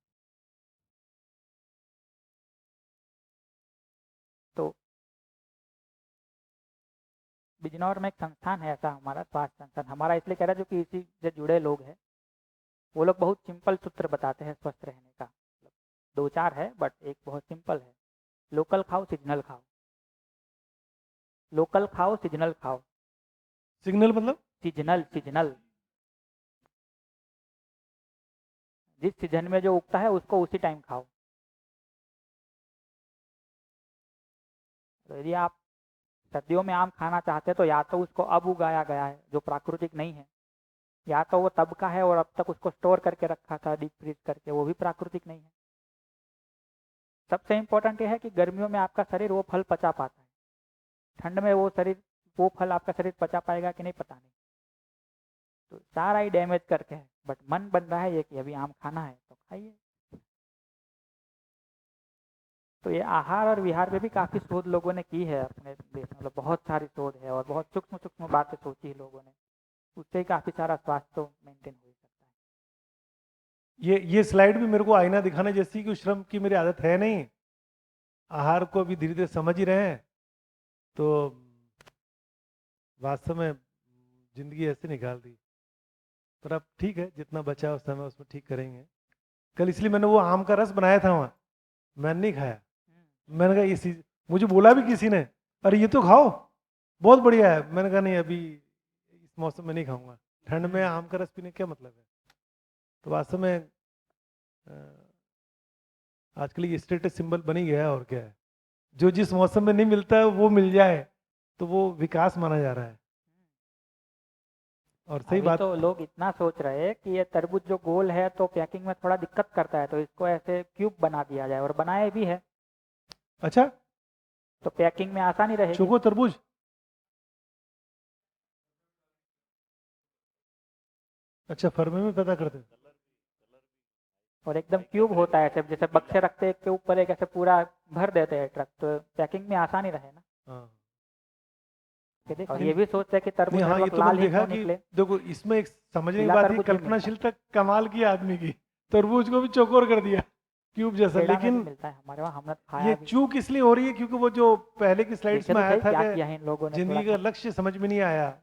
तो बिजनौर में एक संस्थान है ऐसा, हमारा स्वास्थ्य संस्थान हमारा इसलिए कह रहा है जो कि इसी से जुड़े लोग हैं, वो लोग बहुत सिंपल सूत्र बताते हैं स्वस्थ रहने का। दो चार है बट एक बहुत सिंपल है, लोकल खाओ सीजनल खाओ, लोकल खाओ सीजनल खाओ। सिग्नल मतलब? सीजनल, सीजनल, जिस सीजन में जो उगता है उसको उसी टाइम खाओ। तो यदि आप सर्दियों में आम खाना चाहते हैं तो या तो उसको अब उगाया गया है जो प्राकृतिक नहीं है, या तो वो तब का है और अब तक उसको स्टोर करके रखा था डीप फ्रीज करके, वो भी प्राकृतिक नहीं है। सबसे इम्पोर्टेंट ये है कि गर्मियों में आपका शरीर वो फल पचा पाता है, ठंड में वो फल आपका शरीर पचा पाएगा कि नहीं पता नहीं। तो सारा ही डैमेज करके है, बट मन बन रहा है ये कि अभी आम खाना है तो खाइए। तो ये आहार और विहार में भी काफ़ी शोध लोगों ने की है अपने देश में, मतलब बहुत सारी शोध है और बहुत सूक्ष्म सूक्ष्म बातें सोची है लोगों ने, उससे ही काफ़ी सारा स्वास्थ्य तो मेंटेन हो सकता है। ये स्लाइड भी मेरे को आईना दिखाने जैसी कि श्रम की मेरी आदत है नहीं, आहार को अभी धीरे धीरे समझ ही रहे हैं, तो वास्तव में जिंदगी ऐसे निकाल दी। पर अब ठीक है, जितना बचा उस समय उसमें ठीक करेंगे। कल इसलिए मैंने वो आम का रस बनाया था वहाँ, मैंने नहीं खाया। मैंने कहा इसी, मुझे बोला भी किसी ने अरे ये तो खाओ बहुत बढ़िया है, मैंने कहा नहीं अभी इस मौसम में नहीं खाऊंगा, ठंड में आम का रस पीने क्या मतलब है। तो वास्तव में आजकल ये स्टेटस सिंबल बन ही गया है, और क्या है, जो जिस मौसम में नहीं मिलता है वो मिल जाए तो वो विकास माना जा रहा है। और सही अभी बात, तो लोग इतना सोच रहे हैं कि ये तरबूज जो गोल है तो पैकिंग में थोड़ा दिक्कत करता है, तो इसको ऐसे क्यूब बना दिया जाए, और बनाए भी है, अच्छा तो पैकिंग में आसानी रहेगी। चोको तरबूज, अच्छा फरमे में पैदा करते हैं। और एकदम क्यूब होता है ऐसे, जैसे बक्से रखते हैं के ऊपर एक ऐसे पूरा भर देते हैं ट्रक, तो पैकिंग में आसानी रहे ना। हाँ और ये भी सोचते हैं कि तरबूज नहीं, हाँ हर ये वक्त तो लाल मैंने ही देखा क्यों कि निकले। देखो इसमें एक समझने की पीला बात है, तरबूज भी मिलता है, कल्पनाशीलता कमाल की आदमी की, तरबूज को भी चौकोर कर दिया क्यूब जैसा। खेड़ा में भी लेकिन मिलता है हमारे वहाँ, हमने ये खाया भी। चूक इसलिए हो रही है क्योंकि वो जो पहले की स्लाइड्स देखे में तो आया सही था क्या कि किया है इन लोगों ने, जिंदगी थोड़ा का लक्ष्य समझ में नहीं आया,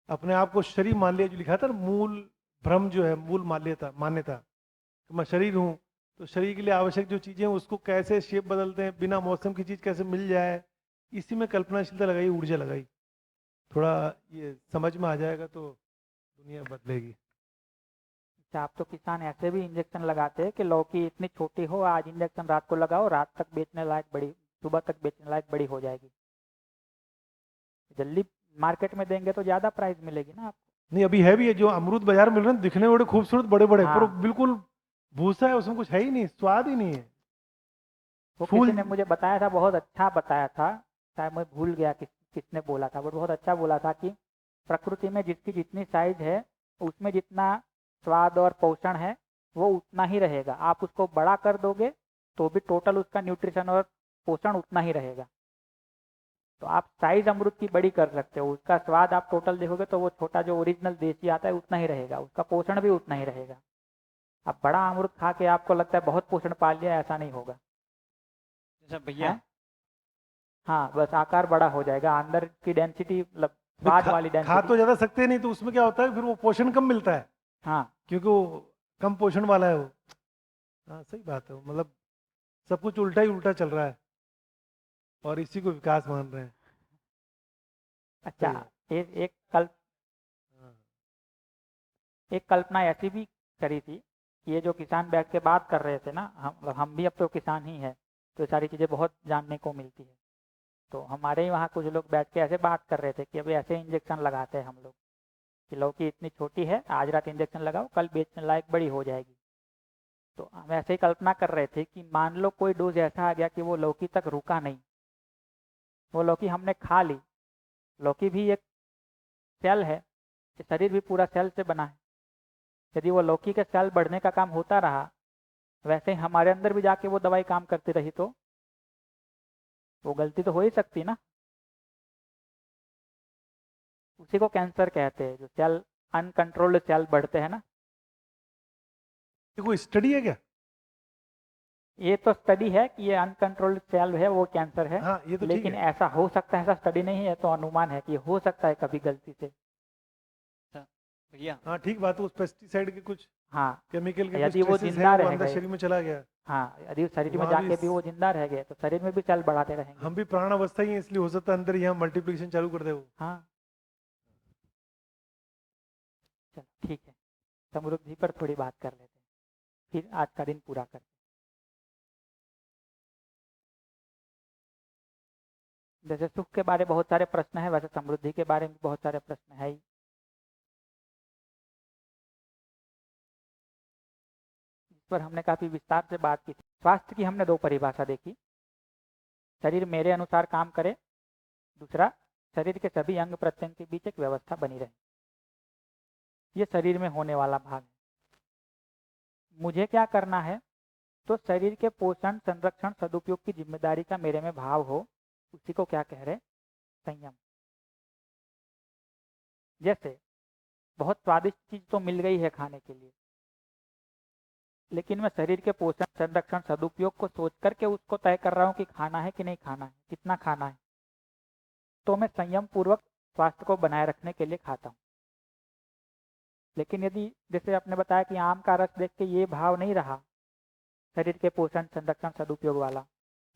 अपने आप को शरीर मान लिया, जो लिखा था ना, मूल भ्रम जो है, मूल मान्यता मान्यता कि मैं शरीर हूँ, तो शरीर के लिए आवश्यक जो चीजें हैं उसको कैसे शेप बदलते हैं, बिना मौसम की चीज कैसे मिल जाए, इसी में कल्पनाशीलता लगाई, ऊर्जा लगाई। थोड़ा ये समझ में आ जाएगा तो दुनिया बदलेगी। अच्छा, आप तो किसान ऐसे भी इंजेक्शन लगाते हैं कि लौकी इतनी छोटी हो, आज इंजेक्शन रात को लगाओ, रात तक बेचने लायक बड़ी, सुबह तक बेचने लायक बड़ी हो जाएगी। जल्दी मार्केट में देंगे तो ज़्यादा प्राइस मिलेगी ना आपको। नहीं अभी है भी है, जो अमरूद बाजार मिल रहे हैं दिखने में बड़े खूबसूरत बड़े बड़े, पर वो हाँ, बिल्कुल भूसा है, उसमें कुछ है ही नहीं, स्वाद ही नहीं है। वो फूल किसी ने मुझे बताया था, बहुत अच्छा बताया था, शायद मैं भूल गया किसने बोला था, बट बहुत अच्छा बोला था कि प्रकृति में जिसकी जितनी साइज है उसमें जितना स्वाद और पोषण है वो उतना ही रहेगा। आप उसको बड़ा कर दोगे तो भी टोटल उसका न्यूट्रिशन और पोषण उतना ही रहेगा। तो आप साइज अमरूद की बड़ी कर सकते हो, उसका स्वाद आप टोटल देखोगे तो वो छोटा जो ओरिजिनल देसी आता है उतना ही रहेगा, उसका पोषण भी उतना ही रहेगा। अब बड़ा अमरूद खा के आपको लगता है बहुत पोषण पा लिया, ऐसा नहीं होगा। जैसा भैया है? हाँ, बस आकार बड़ा हो जाएगा, अंदर की डेंसिटी, मतलब स्वाद वाली खा डेंसिटी। तो ज्यादा सकते नहीं, तो उसमें क्या होता है फिर वो पोषण कम मिलता है, हाँ, क्योंकि वो कम पोषण वाला है वो। हाँ सही बात है, मतलब सब कुछ उल्टा ही उल्टा चल रहा है और इसी को विकास मान रहे हैं। अच्छा, सही है। हाँ। एक कल्पना ऐसी भी करी थी कि ये जो किसान बैठ के बात कर रहे थे ना, हम भी अब तो किसान ही है, तो ये सारी चीज़ें बहुत जानने को मिलती है। तो हमारे ही वहाँ कुछ लोग बैठ के ऐसे बात कर रहे थे कि अभी ऐसे इंजेक्शन लगाते हैं हम लोग कि लौकी इतनी छोटी है, आज रात इंजेक्शन लगाओ, कल बेचने लायक बड़ी हो जाएगी। तो हम ऐसे ही कल्पना कर रहे थे कि मान लो कोई डोज ऐसा आ गया कि वो लौकी तक रुका नहीं, वो लौकी हमने खा ली। लौकी भी एक सेल है, शरीर भी पूरा सेल से बना है। यदि वो लौकी के सेल बढ़ने का काम होता रहा, वैसे ही हमारे अंदर भी जाके वो दवाई काम करती रही, तो वो गलती तो हो ही सकती ना। उसी को कैंसर कहते हैं, जो सेल अनकंट्रोल्ड सेल बढ़ते हैं ना। ये कोई स्टडी है क्या? ये तो स्टडी है कि ये अनकंट्रोल्ड सेल है वो कैंसर है, हाँ ये तो ठीक लेकिन है। ऐसा हो सकता है, ऐसा स्टडी नहीं है, तो अनुमान है कि हो सकता है कभी गलती से। अच्छा भैया, हाँ ठीक बात है, उस पेस्टिसाइड के कुछ हाँ, केमिकल के कुछ यदि वो ट्रेसेस जिंदा है, वो रह अंदर गए, शरीर में चला गया। हाँ, यदि शरीर में वहाँ भी जाके भी वो जिंदा रह गए तो शरीर में भी सेल बढ़ाते रहेंगे। हम भी प्राण अवस्था ही हैं, इसलिए हो सकता है अंदर यहाँ मल्टीप्लिकेशन चालू कर दे वो। हाँ, चलो ठीक है, समृद्धि पर थोड़ी बात कर लेते हैं, फिर आज का दिन पूरा करते हैं। जैसे सुख के बारे में बहुत सारे प्रश्न है, वैसे समृद्धि के बारे में बहुत सारे प्रश्न है ही। इस पर हमने काफी विस्तार से बात की थी। स्वास्थ्य की हमने 2 परिभाषा देखी, शरीर मेरे अनुसार काम करे, दूसरा शरीर के सभी अंग प्रत्यंग के बीच एक व्यवस्था बनी रहे। ये शरीर में होने वाला भाग है। मुझे क्या करना है, तो शरीर के पोषण, संरक्षण, सदुपयोग की जिम्मेदारी का मेरे में भाव हो, उसी को क्या कह रहे? संयम। जैसे बहुत स्वादिष्ट चीज तो मिल गई है खाने के लिए, लेकिन मैं शरीर के पोषण, संरक्षण, सदुपयोग को सोच करके उसको तय कर रहा हूँ कि खाना है कि नहीं खाना है, कितना खाना है, तो मैं संयम पूर्वक स्वास्थ्य को बनाए रखने के लिए खाता हूँ। लेकिन यदि जैसे आपने बताया कि आम का रस देख के ये भाव नहीं रहा शरीर के पोषण, संरक्षण, सदुपयोग वाला,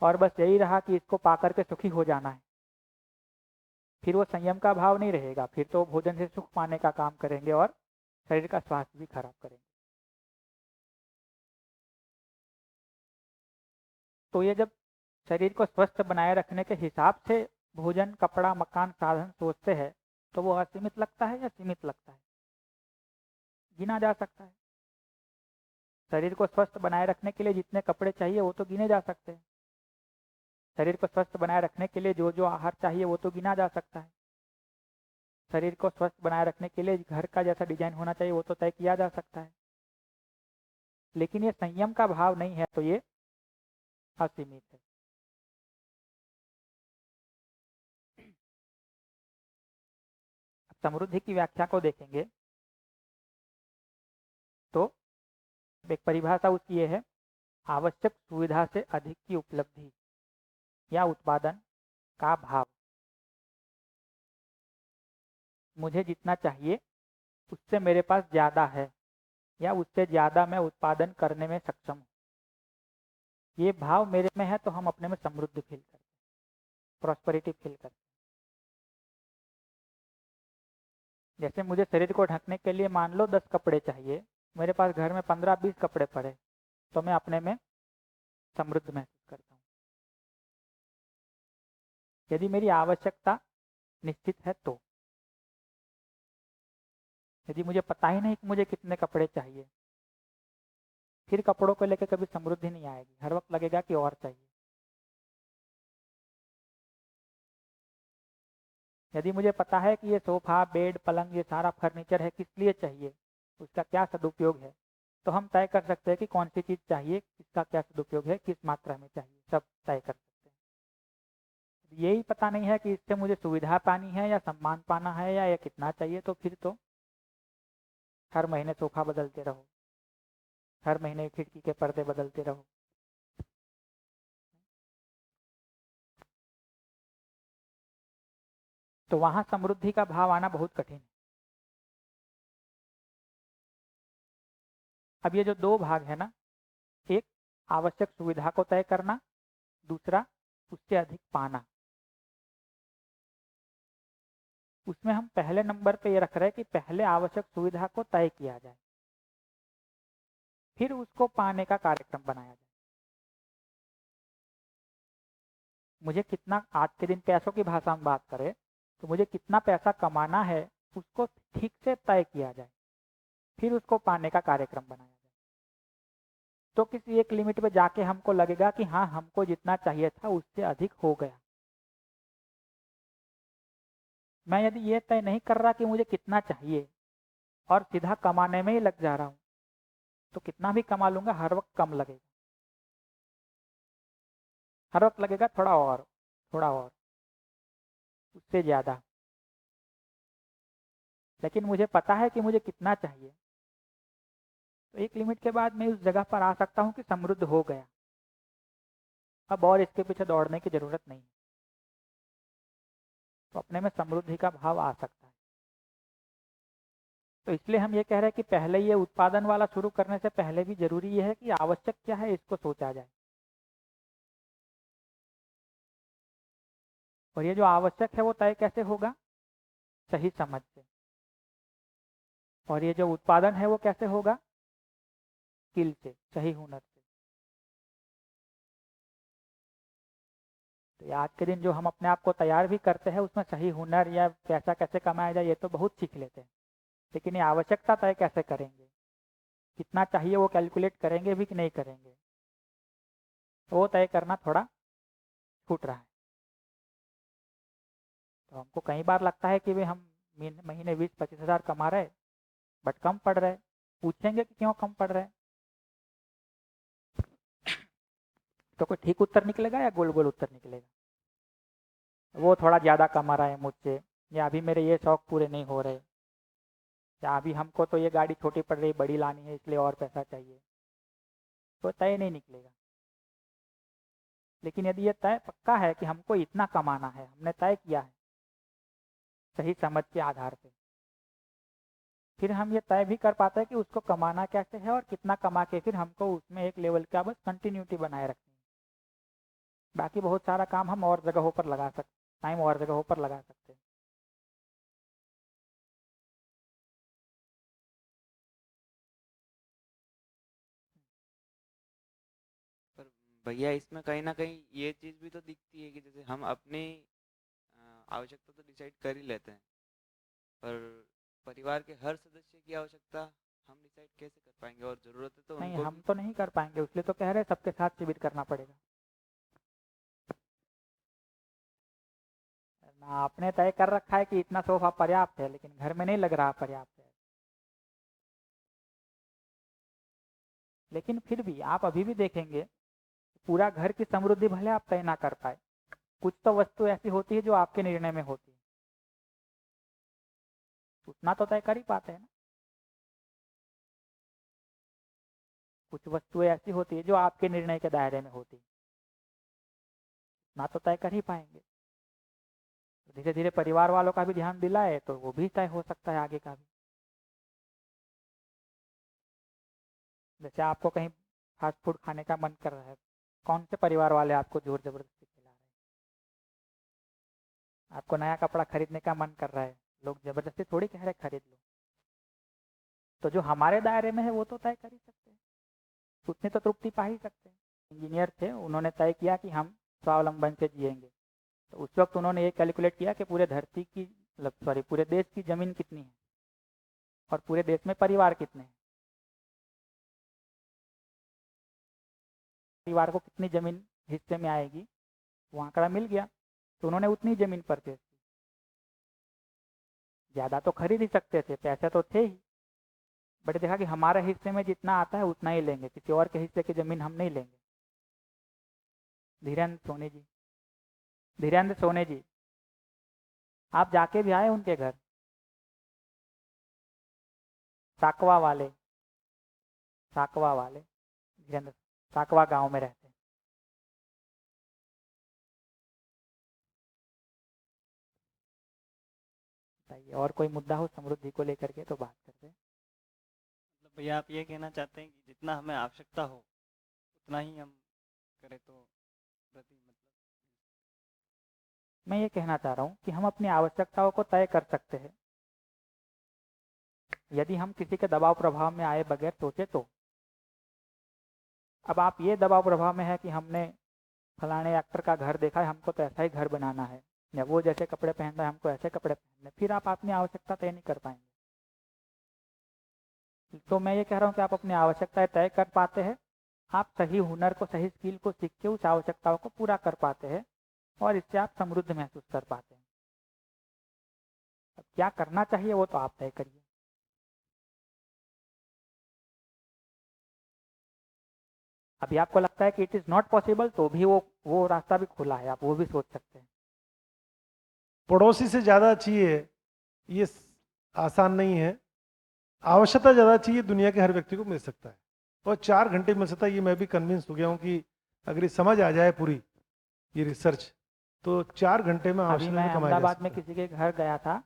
और बस यही रहा कि इसको पाकर के सुखी हो जाना है, फिर वो संयम का भाव नहीं रहेगा, फिर तो भोजन से सुख पाने का काम करेंगे और शरीर का स्वास्थ्य भी खराब करेंगे। तो ये जब शरीर को स्वस्थ बनाए रखने के हिसाब से भोजन, कपड़ा, मकान, साधन सोचते हैं, तो वो असीमित लगता है या सीमित लगता है? गिना जा सकता है। शरीर को स्वस्थ बनाए रखने के लिए जितने कपड़े चाहिए वो तो गिने जा सकते हैं। शरीर को स्वस्थ बनाए रखने के लिए जो जो आहार चाहिए वो तो गिना जा सकता है। शरीर को स्वस्थ बनाए रखने के लिए घर का जैसा डिजाइन होना चाहिए वो तो तय किया जा सकता है। लेकिन ये संयम का भाव नहीं है, तो ये असीमित है। समृद्धि की व्याख्या को देखेंगे तो एक परिभाषा उसकी ये है, आवश्यक सुविधा से अधिक की उपलब्धि या उत्पादन का भाव। मुझे जितना चाहिए उससे मेरे पास ज़्यादा है, या उससे ज़्यादा मैं उत्पादन करने में सक्षम हूँ, ये भाव मेरे में है, तो हम अपने में समृद्ध फील करते हैं, प्रॉस्पेरिटी फील करते हैं। जैसे मुझे शरीर को ढकने के लिए मान लो 10 कपड़े चाहिए, मेरे पास घर में 15-20 कपड़े पड़े, तो मैं अपने में समृद्ध महसूस करता हूँ। यदि मेरी आवश्यकता निश्चित है तो, यदि मुझे पता ही नहीं कि मुझे कितने कपड़े चाहिए, फिर कपड़ों को लेकर कभी समृद्धि नहीं आएगी, हर वक्त लगेगा कि और चाहिए। यदि मुझे पता है कि ये सोफा, बेड, पलंग, ये सारा फर्नीचर है, किस लिए चाहिए, उसका क्या सदुपयोग है, तो हम तय कर सकते हैं कि कौन सी चीज़ चाहिए, किसका क्या सदुपयोग है, किस मात्रा में चाहिए, सब तय कर सकते हैं। यही पता नहीं है कि इससे मुझे सुविधा पानी है या सम्मान पाना है या कितना चाहिए, तो फिर तो हर महीने सोफा बदलते रहो, हर महीने खिड़की के पर्दे बदलते रहो। तो वहां समृद्धि का भाव आना बहुत कठिन है। अब ये जो 2 भाग है ना, एक आवश्यक सुविधा को तय करना, दूसरा उससे अधिक पाना, उसमें हम पहले नंबर पे ये रख रहे हैं कि पहले आवश्यक सुविधा को तय किया जाए, फिर उसको पाने का कार्यक्रम बनाया जाए। मुझे कितना, आज के दिन पैसों की भाषा में बात करें तो मुझे कितना पैसा कमाना है उसको ठीक से तय किया जाए, फिर उसको पाने का कार्यक्रम बनाया जाए। तो किसी एक लिमिट पे जाके हमको लगेगा कि हाँ, हमको जितना चाहिए था उससे अधिक हो गया। मैं यदि ये तय नहीं कर रहा कि मुझे कितना चाहिए और सीधा कमाने में ही लग जा रहा हूँ, तो कितना भी कमा लूंगा हर वक्त कम लगेगा, हर वक्त लगेगा थोड़ा और, थोड़ा और, उससे ज़्यादा। लेकिन मुझे पता है कि मुझे कितना चाहिए, तो एक लिमिट के बाद मैं उस जगह पर आ सकता हूँ कि समृद्ध हो गया, अब और इसके पीछे दौड़ने की ज़रूरत नहीं है। तो अपने में समृद्धि का भाव आ सकता है। तो इसलिए हम ये कह रहे हैं कि पहले ये उत्पादन वाला शुरू करने से पहले भी जरूरी ये है कि आवश्यक क्या है इसको सोचा जाए। और ये जो आवश्यक है वो तय कैसे होगा? सही समझ से। और ये जो उत्पादन है वो कैसे होगा? स्किल से, सही हुनर से। तो आज के दिन जो हम अपने आप को तैयार भी करते हैं उसमें सही हुनर या पैसा कैसे कमाया जाए ये तो बहुत सीख लेते हैं, लेकिन ये आवश्यकता तय कैसे करेंगे, कितना चाहिए वो कैलकुलेट करेंगे भी कि नहीं करेंगे, तो वो तय करना थोड़ा छूट रहा है। तो हमको कई बार लगता है कि भाई हम महीने 20-25 हज़ार कमा रहे बट कम पड़ रहे। पूछेंगे कि क्यों कम पड़ रहे, तो कोई ठीक उत्तर निकलेगा या गोल गोल उत्तर निकलेगा? वो थोड़ा ज़्यादा कमा रहा है मुझसे, या अभी मेरे ये शौक पूरे नहीं हो रहे, या अभी हमको तो ये गाड़ी छोटी पड़ रही, बड़ी लानी है इसलिए और पैसा चाहिए, तो तय नहीं निकलेगा। लेकिन यदि ये तय पक्का है कि हमको इतना कमाना है, हमने तय किया है सही समझ के आधार पे, फिर हम ये तय भी कर पाते हैं कि उसको कमाना कैसे है और कितना कमा के फिर हमको उसमें एक लेवल का बस कंटिन्यूटी बनाए रखनी है। बाकी बहुत सारा काम हम और जगहों पर लगा सकते, टाइम और जगहों पर लगा सकते हैं। पर भैया इसमें कहीं ना कहीं ये चीज़ भी तो दिखती है कि जैसे हम अपनी आवश्यकता तो डिसाइड कर ही लेते हैं, पर परिवार के हर सदस्य की आवश्यकता हम डिसाइड कैसे कर पाएंगे, और ज़रूरतें तो नहीं, उनको हम भी। तो नहीं कर पाएंगे, इसलिए तो कह रहे हैं सबके साथ शिविर करना पड़ेगा ना। आपने तय कर रखा है कि इतना सोफा पर्याप्त है, लेकिन घर में नहीं लग रहा पर्याप्त है। लेकिन फिर भी आप अभी भी देखेंगे पूरा घर की समृद्धि भले आप तय ना कर पाए, कुछ तो वस्तु ऐसी होती है जो आपके निर्णय में होती है, उतना तो तय कर ही पाते हैं ना। कुछ वस्तुएं ऐसी होती है जो आपके निर्णय के दायरे में होती है, उतना तो तय कर ही पाएंगे। तो धीरे धीरे परिवार वालों का भी ध्यान दिलाए तो वो भी तय हो सकता है आगे का भी। जैसे आपको कहीं फास्ट फूड खाने का मन कर रहा है, कौन से परिवार वाले आपको जोर जबरदस्ती खिला रहे हैं? आपको नया कपड़ा खरीदने का मन कर रहा है, लोग जबरदस्ती थोड़ी कह रहे खरीद लो। तो जो हमारे दायरे में है वो तो तय कर ही सकते हैं, उतनी तो तृप्ति पा ही सकते हैं। इंजीनियर थे, उन्होंने तय किया कि हम स्वावलंबन से जिएंगे, तो उस वक्त उन्होंने ये कैलकुलेट किया कि पूरे धरती की, मतलब सॉरी, पूरे देश की जमीन कितनी है और पूरे देश में परिवार कितने हैं, परिवार को कितनी जमीन हिस्से में आएगी, वो आंकड़ा मिल गया, तो उन्होंने उतनी जमीन परचेज की। ज़्यादा तो खरीद ही सकते थे, पैसे तो थे ही, बट देखा कि हमारे हिस्से में जितना आता है उतना ही लेंगे, किसी और के हिस्से की जमीन हम नहीं लेंगे। धीरेन्द्र सोनी जी, धीरेन्द्र सोनी जी, आप जाके भी आए उनके घर, साकवा वाले, साकवा वाले धीरेन्द्र, साकवा गांव में रहते हैं। बताइए, और कोई मुद्दा हो समृद्धि को लेकर के तो बात करते हैं। मतलब भैया आप ये कहना चाहते हैं कि जितना हमें आवश्यकता हो उतना ही हम करें तो प्रति मतलब। मैं ये कहना चाह रहा हूँ कि हम अपनी आवश्यकताओं को तय कर सकते हैं यदि हम किसी के दबाव प्रभाव में आए बगैर सोचे तो। अब आप ये दबाव प्रभाव में है कि हमने फलाने एक्टर का घर देखा है, हमको तो ऐसा ही घर बनाना है, या वो जैसे कपड़े पहनता है हमको ऐसे कपड़े पहनने, फिर आप अपनी आवश्यकता तय नहीं कर पाएंगे। तो मैं ये कह रहा हूँ कि आप अपनी आवश्यकताएं तय कर पाते हैं, आप सही हुनर को, सही स्किल को सीख के उस आवश्यकताओं को पूरा कर पाते हैं और इससे आप समृद्ध महसूस कर पाते हैं। अब क्या करना चाहिए वो तो आप तय करिए। अभी आपको लगता है कि इट इज़ नॉट पॉसिबल, तो भी वो रास्ता भी खुला है, आप वो भी सोच सकते हैं। पड़ोसी से ज़्यादा चाहिए ये आसान नहीं है। आवश्यकता ज़्यादा चाहिए, दुनिया के हर व्यक्ति को मिल सकता है, और 4 घंटे मिल सकता है, ये मैं भी कन्विंस हो गया हूँ कि अगर ये समझ आ जाए पूरी ये रिसर्च, तो 4 घंटे में अभी आवश्यकता मैं से कमाया जा अहमदाबाद में सकता है। किसी के घर गया था,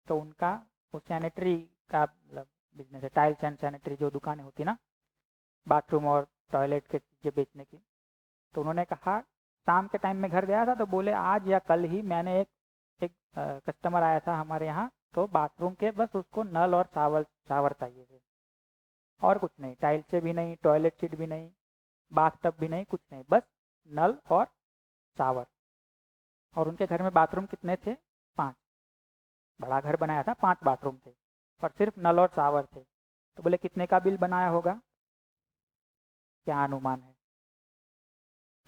तो उनका वो सैनिटरी का मतलब बिजनेस है, टाइल्स एंड सैनिटरी जो दुकानें होती ना, बाथरूम और टॉयलेट के चीज़ें बेचने की। तो उन्होंने कहा, शाम के टाइम में घर गया था तो बोले आज या कल ही मैंने एक कस्टमर आया था हमारे यहाँ, तो बाथरूम के बस उसको नल और शावर चाहिए थे, और कुछ नहीं, टाइल्स से भी नहीं, टॉयलेट सीट भी नहीं, बाथ टब भी नहीं, कुछ नहीं, बस नल और शावर। और उनके घर में बाथरूम कितने थे? 5। बड़ा घर बनाया था, 5 बाथरूम थे और सिर्फ नल और शावर थे। तो बोले कितने का बिल बनाया होगा? क्या अनुमान है?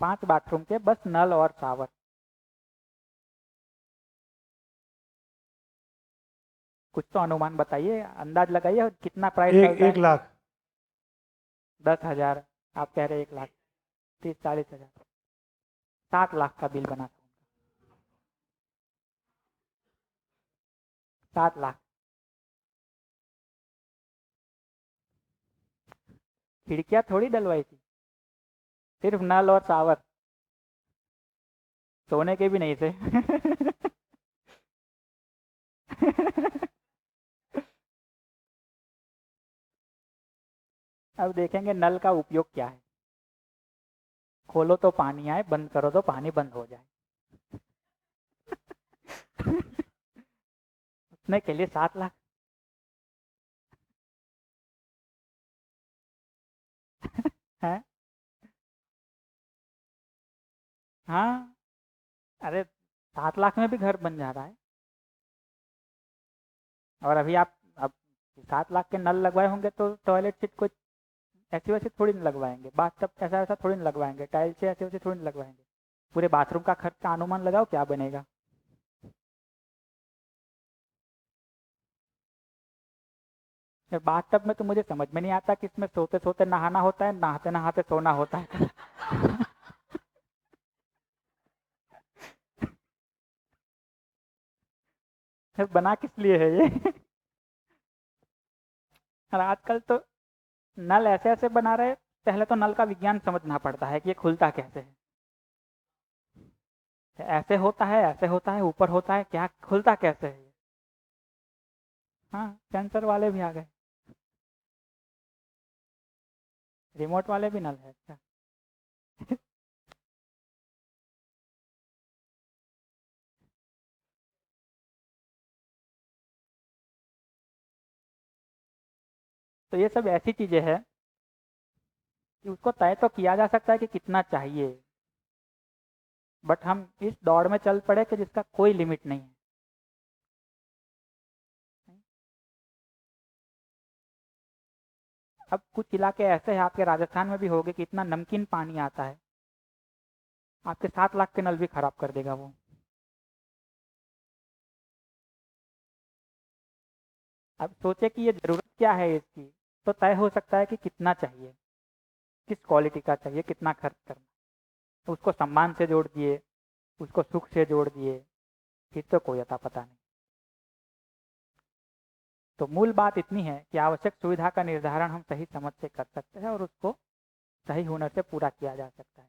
5 बाथरूम के बस नल और शावर। कुछ तो अनुमान बताइए, अंदाज लगाइए कितना प्राइस चलता है। 1 लाख। 10,000, आप कह रहे 1 लाख, 30-40 हज़ार, 7 लाख का बिल बना था उनका। 7 लाख। खिड़कियां थोड़ी डलवाई थी, सिर्फ नल और शावर, सोने के भी नहीं थे। अब देखेंगे नल का उपयोग क्या है। खोलो तो पानी आए, बंद करो तो पानी बंद हो जाए। उतने के लिए 7 लाख। है? हाँ, अरे 7 लाख में भी घर बन जा रहा है। और अभी आप अब 7 लाख के नल लगवाए होंगे तो टॉयलेट सीट को ऐसी वैसी थोड़ी नहीं लगवाएंगे, बाथ टब ऐसा वैसा थोड़ी नहीं लगवाएंगे, टाइल्स से ऐसे वैसे थोड़ी नहीं लगवाएंगे। पूरे बाथरूम का खर्च का अनुमान लगाओ क्या बनेगा। बाथ टब में तो मुझे समझ में नहीं आता कि इसमें सोते सोते नहाना होता है, नहाते नहाते सोना होता है। फिर बना किस लिए है ये? और आजकल तो नल ऐसे ऐसे बना रहे, पहले तो नल का विज्ञान समझना पड़ता है कि ये खुलता कैसे है। ऐसे होता है, ऐसे होता है, ऊपर होता है, क्या खुलता कैसे है ये? हाँ, सेंसर वाले भी आ गए, रिमोट वाले भी नल है। अच्छा। तो ये सब ऐसी चीजें हैं कि उसको तय तो किया जा सकता है कि कितना चाहिए, बट हम इस दौड़ में चल पड़े कि जिसका कोई लिमिट नहीं है। अब कुछ इलाके ऐसे हैं, आपके राजस्थान में भी होंगे, कि इतना नमकीन पानी आता है, आपके 7 लाख के नल भी खराब कर देगा वो। अब सोचे कि ये ज़रूरत क्या है इसकी, तो तय हो सकता है कि कितना चाहिए, किस क्वालिटी का चाहिए, कितना खर्च करना। उसको सम्मान से जोड़ दिए, उसको सुख से जोड़ दिए, फिर तो कोई अता पता नहीं। तो मूल बात इतनी है कि आवश्यक सुविधा का निर्धारण हम सही समझ से कर सकते हैं और उसको सही हुनर से पूरा किया जा सकता है।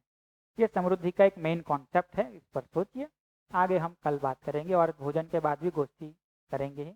ये समृद्धि का एक मेन कॉन्सेप्ट है, इस पर सोचिए। आगे हम कल बात करेंगे और भोजन के बाद भी गोष्ठी करेंगे ही।